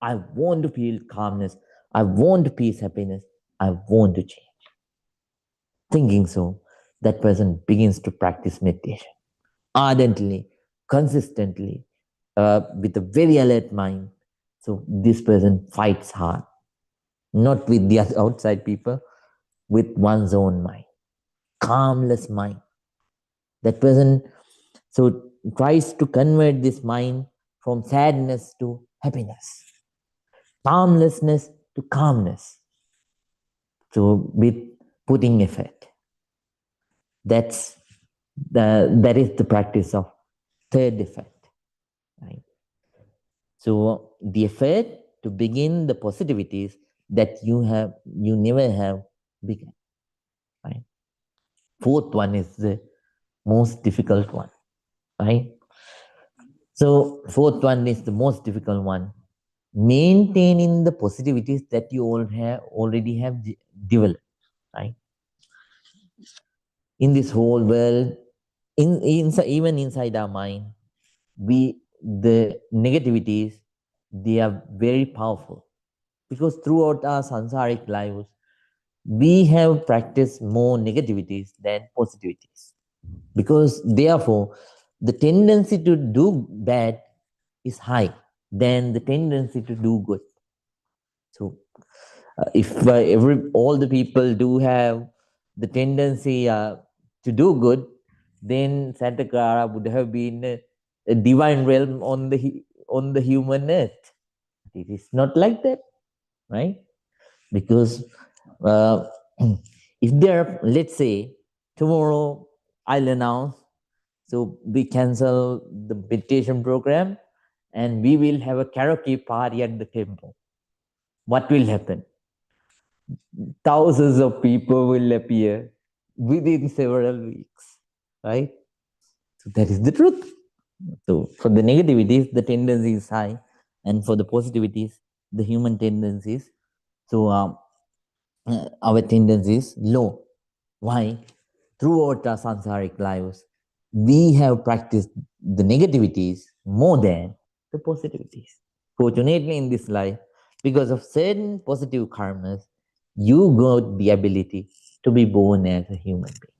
I want to feel calmness. I want peace, happiness. I want to change. Thinking so, that person begins to practice meditation ardently, consistently, with a very alert mind. So this person fights hard, not with the outside people, with one's own mind, calmless mind. That person so tries to convert this mind from sadness to happiness, calmlessness to calmness. So with putting effort, that is the practice of third effort, right? So the effort to begin the positivities that you never have begun, right? Fourth one is the most difficult one, right? So fourth one is the most difficult one. Maintaining the positivities that you already have developed, right? In this whole world, even inside our mind, the negativities, they are very powerful because throughout our sansaric lives, we have practiced more negativities than positivities. Because therefore, the tendency to do bad is high than the tendency to do good. So, if all the people do have the tendency to do good, then Santa Clara would have been a divine realm on the human earth. It is not like that, right? Because uh, if there, let's say tomorrow I'll announce, so we cancel the meditation program and we will have a karaoke party at the temple. What will happen? Thousands of people will appear within several weeks, right? So that is the truth. So for the negativities, the tendency is high, and for the positivities, the human tendencies. So our tendency is low. Why? Throughout our samsaric lives, we have practiced the negativities more than the positivities. Fortunately, in this life, because of certain positive karmas, you got the ability to be born as a human being.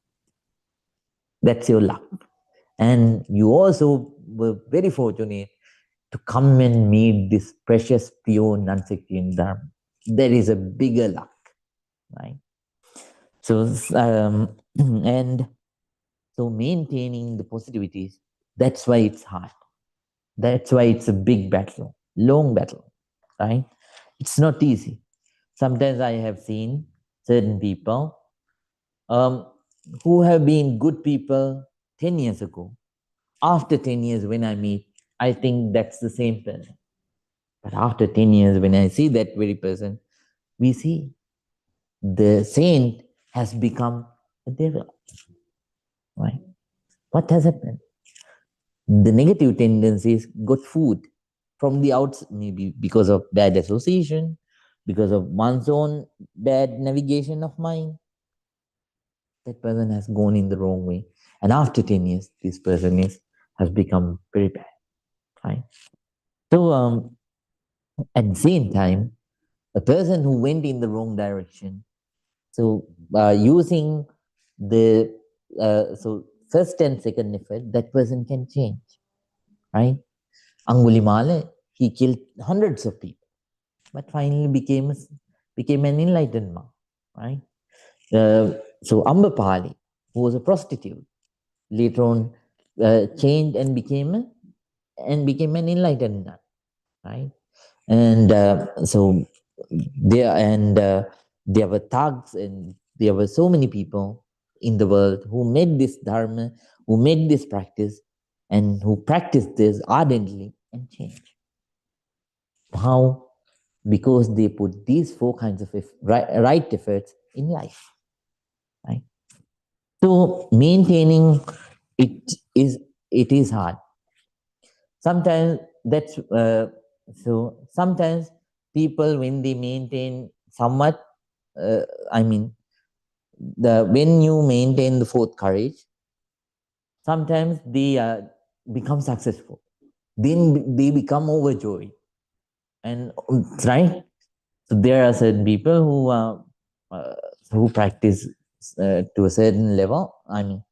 That's your luck. And you also were very fortunate to come and meet this precious, pure, non-sectarian Dharma. There is a bigger luck, right? So, and so maintaining the positivities, that's why it's hard. That's why it's a big battle, long battle, right? It's not easy. Sometimes I have seen certain people who have been good people 10 years ago. After 10 years, when I meet, I think that's the same person. But after 10 years, when I see that very person, we see the saint has become a devil, right? What has happened? The negative tendencies got food from the outside, maybe because of bad association, because of one's own bad navigation of mind. That person has gone in the wrong way. And after 10 years, this person has become very bad, right? So at the same time, a person who went in the wrong direction, so using the so first and second effort, that person can change, right? Angulimala, he killed hundreds of people, but finally became an enlightened monk, right? So Ambapali, who was a prostitute, later on changed and became an enlightened nun, right? And so there were thugs, and there were so many people in the world who made this dharma, who made this practice, and who practiced this ardently and changed. How? Because they put these four kinds of right efforts in life, right? So maintaining it is hard. Sometimes that's sometimes people, when they maintain somewhat, I mean, when you maintain the fourth courage, sometimes they become successful. Then they become overjoyed, and right. So there are certain people who practice to a certain level. I mean,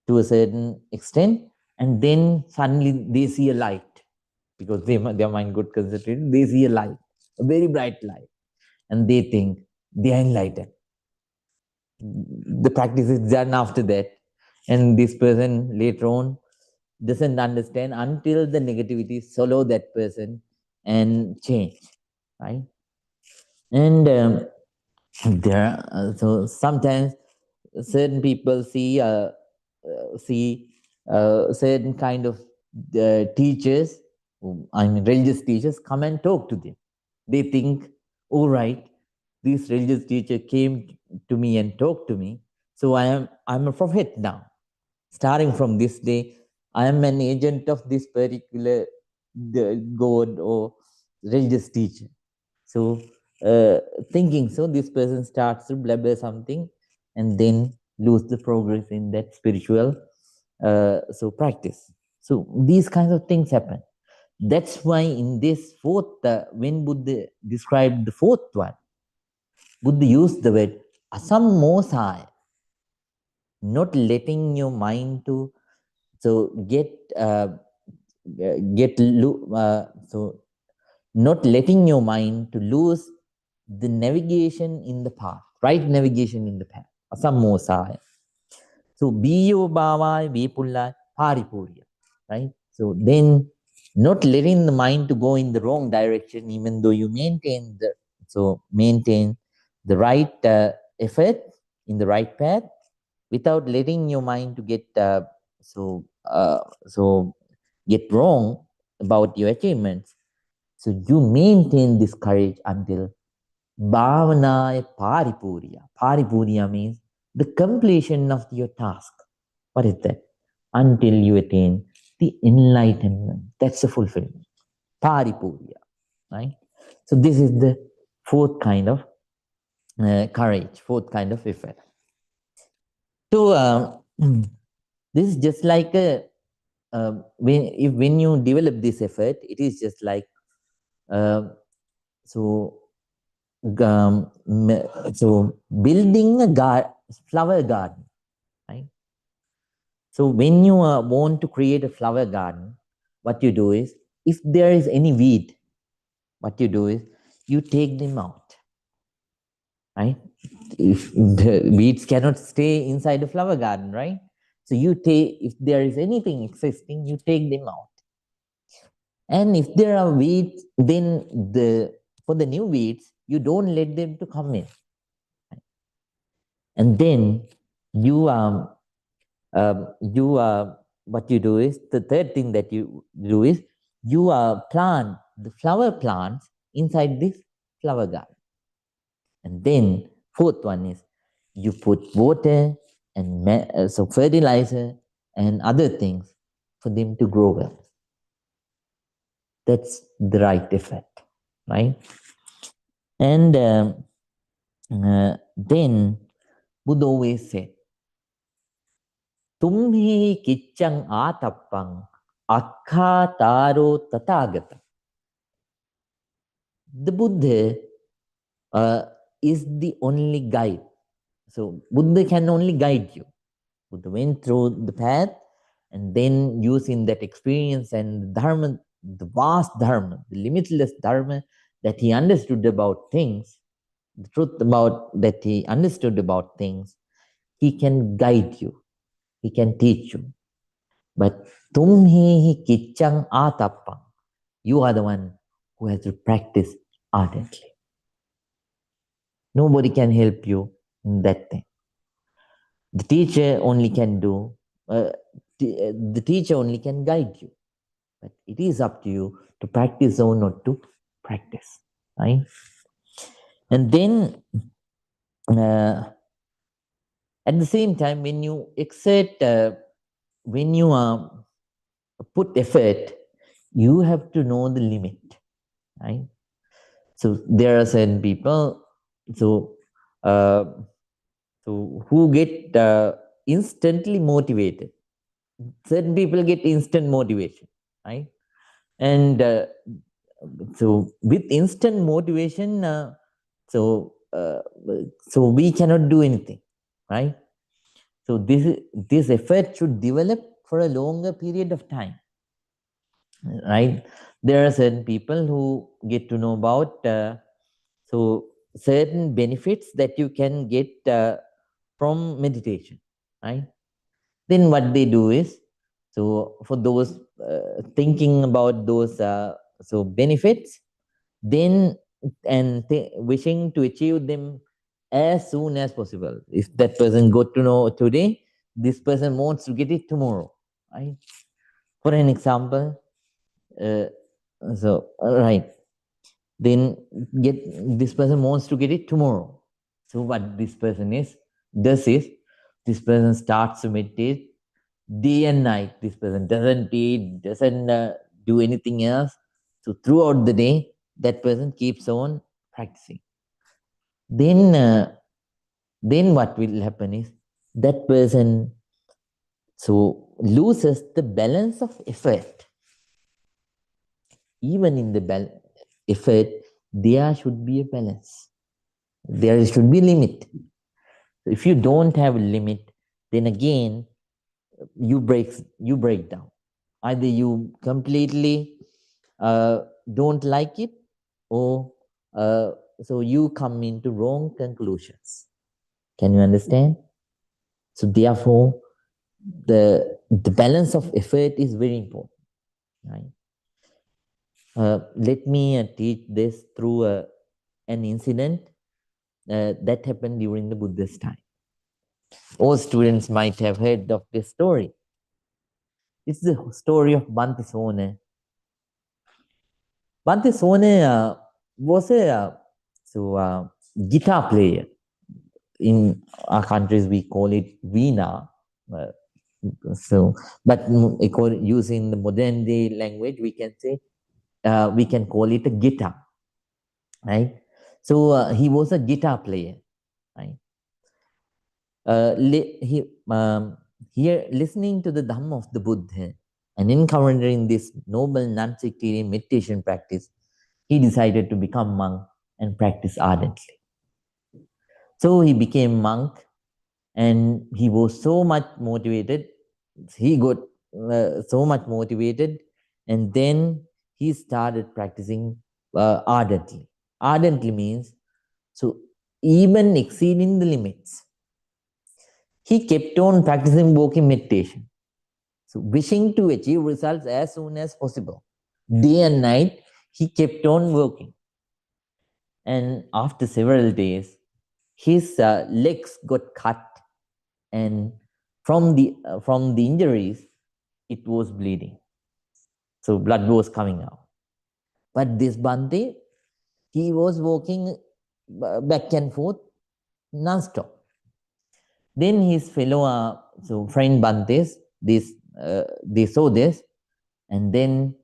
to a certain extent, and then suddenly they see a light because their mind got concentrated. They see a light, a very bright light, and they think they are enlightened. The practice is done after that, and this person later on doesn't understand until the negativity swallow that person and change, right? And so sometimes certain people see certain kind of teachers, I mean religious teachers, come and talk to them. They think, all right, this religious teacher came to me and talked to me, so I'm a prophet now. Starting from this day, I am an agent of this particular god or religious teacher. So thinking so, this person starts to blabber something and then lose the progress in that spiritual practice. So these kinds of things happen. That's why in this fourth, when Buddha described the fourth one, Buddha used the word asammosaya, not letting your mind to so not letting your mind to lose the navigation in the path, right navigation in the path. Asammosaya. So biyo bhavai vipulla paripurya, right? So then not letting the mind to go in the wrong direction, even though you maintain the right effort in the right path, without letting your mind to get get wrong about your achievements. So you maintain this courage until bhavanaya paripurya. Paripurya means the completion of your task. What is that? Until you attain the enlightenment. That's the fulfillment. Paripurya, right? So this is the fourth kind of courage, fourth kind of effort. So this is just like when you develop this effort, it is just like so so building a flower garden, right? So when you want to create a flower garden, what you do is, if there is any weed, what you do is you take them out, right? If the weeds cannot stay inside the flower garden, right? So you take, if there is anything existing, you take them out. And if there are weeds, then for the new weeds, you don't let them to come in. And then you what you do is, the third thing that you do is, you plant the flower plants inside this flower garden. And then fourth one is, you put water and so fertilizer and other things for them to grow well. That's the right effect, right? And then Buddha always said, Tumhi kichang atappang akka taro tathagata. The Buddha is the only guide. So Buddha can only guide you. Buddha went through the path, and then using that experience and the dharma, the vast dharma, the limitless dharma that he understood about things, the truth about that he understood about things, he can guide you, he can teach you. But tumhi kichang atappang, you are the one who has to practice ardently. Nobody can help you in that thing. The teacher only can do, the teacher only can guide you. But it is up to you to practice or not to practice, right? And then at the same time, when you exert, when you put effort, you have to know the limit, right? So there are certain people, so who get instantly motivated. Certain people get instant motivation, right? And so with instant motivation, so we cannot do anything, right? So this effort should develop for a longer period of time, right? There are certain people who get to know about so certain benefits that you can get from meditation, right? Then what they do is, so for those thinking about those so benefits, then and wishing to achieve them as soon as possible. If that person got to know today, this person wants to get it tomorrow, right? For an example, right, then get this person wants to get it tomorrow. So what this person does is, this person starts to meditate day and night. This person doesn't eat, doesn't do anything else. So throughout the day, that person keeps on practicing. Then what will happen is, that person so loses the balance of effort. Even in the effort, there should be a balance. There should be a limit. If you don't have a limit, then again, you break down. Either you completely don't like it, or so you come into wrong conclusions. Can you understand? So therefore, the balance of effort is very important, right? Let me teach this through an incident that happened during the Buddha's time. All students might have heard of this story. It's the story of Bhante Sone. Bhante Sone was a guitar player. In our countries, we call it veena. But using the modern day language, we can say we can call it a guitar, right? So he was a guitar player. right? Here, listening to the Dhamma of the Buddha and encountering this noble non-sectarian meditation practice, he decided to become monk and practice ardently. So he became monk, and he was so much motivated. He got so much motivated, and then he started practicing ardently. Ardently means, so even exceeding the limits. He kept on practicing walking meditation, so wishing to achieve results as soon as possible. Day and night, he kept on working. And after several days, his legs got cut, and from the injuries, it was bleeding. So blood was coming out. But this Bhante, he was walking back and forth non-stop. Then his fellow, friend Bhantes, they saw this, and then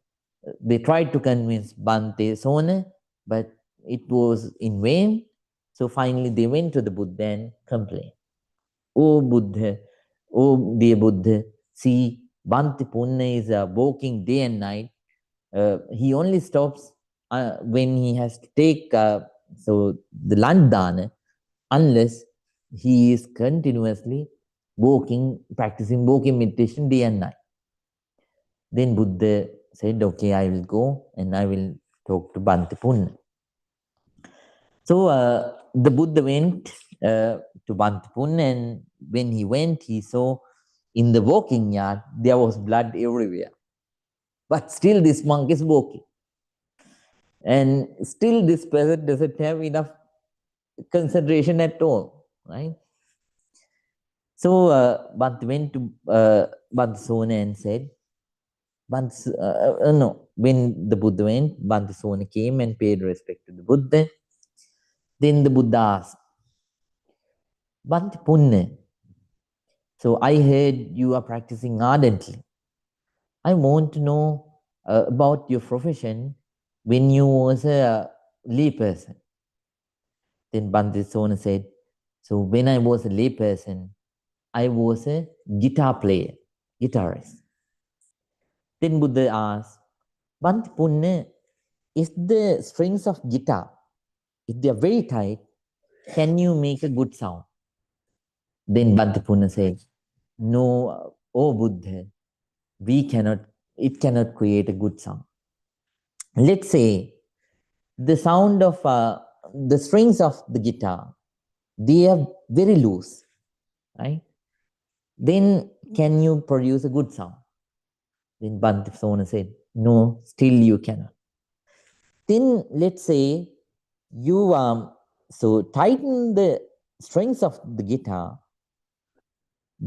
they tried to convince Bhante Sona, but it was in vain. So finally they went to the Buddha and complained. Oh Buddha, oh dear Buddha, see, Bhante Punna is walking day and night. He only stops when he has to take the lunch dana, unless he is continuously walking, practicing walking meditation day and night. Then Buddha said, okay, I will go and I will talk to Bhante Punna. So the Buddha went to Bhante Punna, and when he went, he saw in the walking yard, there was blood everywhere. But still this monk is walking. And still this person doesn't have enough concentration at all, right? So Bhante went to Bhante Sona and said, when the Buddha went, Bhante Sona came and paid respect to the Buddha. Then the Buddha asked, Bhante Punna, so I heard you are practicing ardently. I want to know about your profession when you was a lay person. Then Bhante Sona said, so when I was a lay person, I was a guitar player, guitarist. Then Buddha asked, Bhante Punna, if the strings of guitar, if they are very tight, can you make a good sound? Then Bhante Punna said, no, oh Buddha, it cannot create a good sound. Let's say the sound of the strings of the guitar, they are very loose, right? Then can you produce a good sound? Then Bhante Sona said, no, still you cannot. Then let's say you tighten the strings of the guitar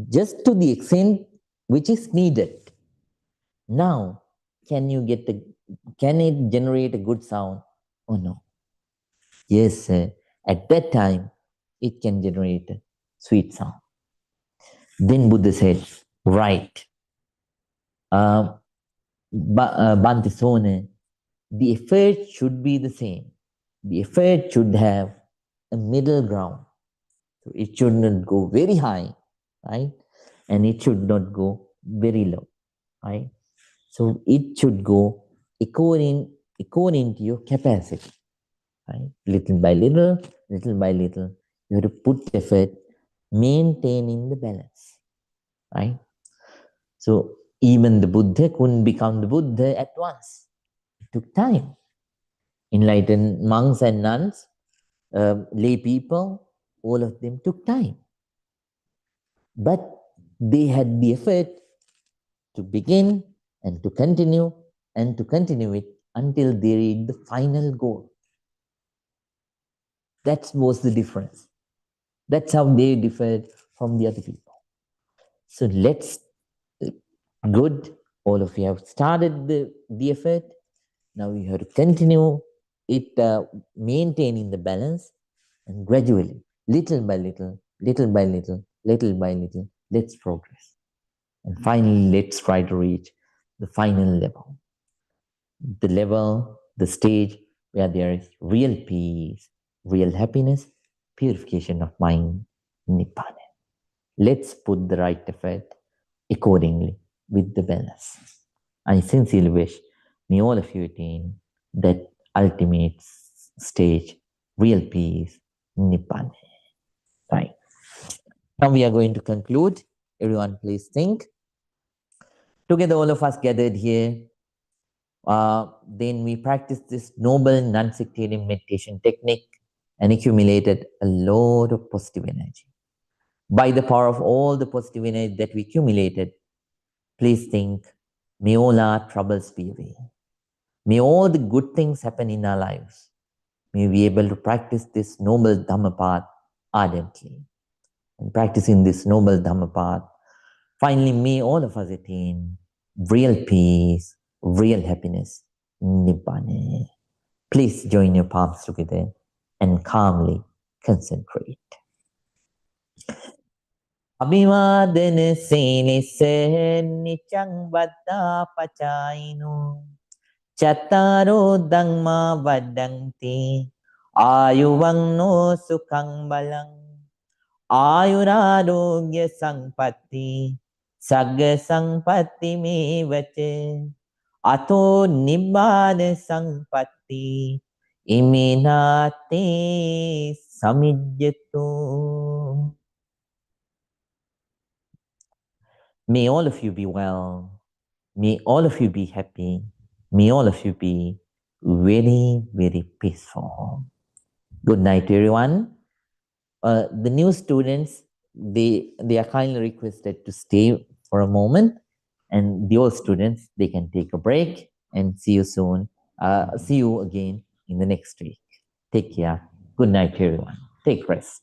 just to the extent which is needed. Now, can it generate a good sound or no? Yes, at that time, it can generate a sweet sound. Then Buddha said, right. Bhante Sona, the effort should be the same. The effort should have a middle ground. So it should not go very high, right? And it should not go very low, right? So it should go according to your capacity, right? Little by little, you have to put effort, maintaining the balance, right? So even the Buddha couldn't become the Buddha at once. It took time. Enlightened monks and nuns, lay people, all of them took time. But they had the effort to begin and to continue it until they reached the final goal. That was the difference. That's how they differed from the other people. So good, all of you have started the effort. Now you have to continue it, maintaining the balance, and gradually, little by little, let's progress. And finally, let's try to reach the final level. The stage where there is real peace, real happiness, purification of mind, Nibbana. Let's put the right effort accordingly with the balance. I sincerely wish may all of you attain that ultimate stage, real peace, Nibbana. Right. Now we are going to conclude. Everyone please think. Together all of us gathered here, then we practiced this noble non-sectarian meditation technique and accumulated a lot of positive energy. By the power of all the positive energy that we accumulated, please think, may all our troubles be away. May all the good things happen in our lives. May we be able to practice this noble Dhamma path ardently. And practicing this noble Dhamma path, finally may all of us attain real peace, real happiness, Nibbana. Please join your palms together and calmly concentrate. Abhivadana Senise Nichang Vada Pachaino Chattaro Dhamma Vadanti Ayuvang no Sukhang Balang Ayurarogya Sampatti Sagga Sampatti Me Vache Ato Nibbana Sampatti Iminate Samijjatu. May all of you be well. May all of you be happy. May all of you be very, very peaceful. Good night, everyone. The new students, they are kindly requested to stay for a moment, and the old students, they can take a break and see you soon. See you again in the next week. Take care. Good night, everyone. Take rest.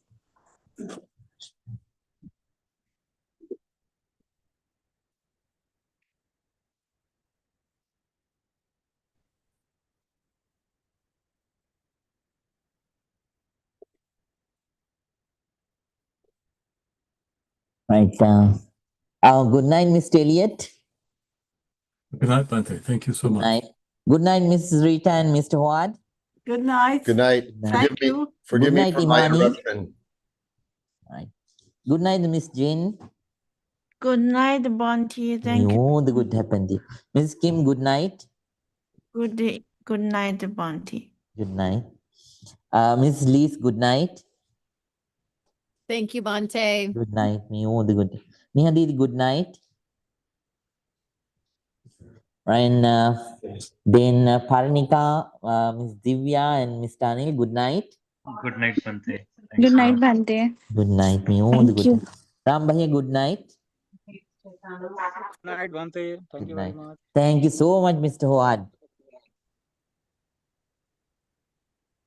Right. Good night, Mr. Elliot. Good night, Bante. Thank you so Good much. night. Good night, Mrs. Rita and Mr. Howard. Good night. Good night. Thank you. Forgive Good me night, for my Imani. interruption. Right. Good night, Miss Jane. Good night, Bonti. Thank you. Oh, the good happened. Miss Kim, good night. Good day. Good night, Bonti. Good night. Miss Lees, good night. Thank you, Bante. Good night. Oh, the good. Neha Didi, good night. And then Parnika, Miss Divya and Miss Tanil, good night. Good night, Bante. Good night, Bante. Good night. Oh, the Thank good. you. Ram Bhaiya, good night. Good night, Bante. Thank Good you very night. much. Thank you so much, Mr. Howard.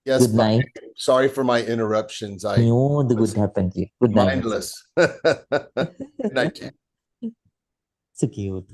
Yes, Good but night. sorry for my interruptions. I Oh, the was good happened. Good night. mindless. Good night, Jane. So cute.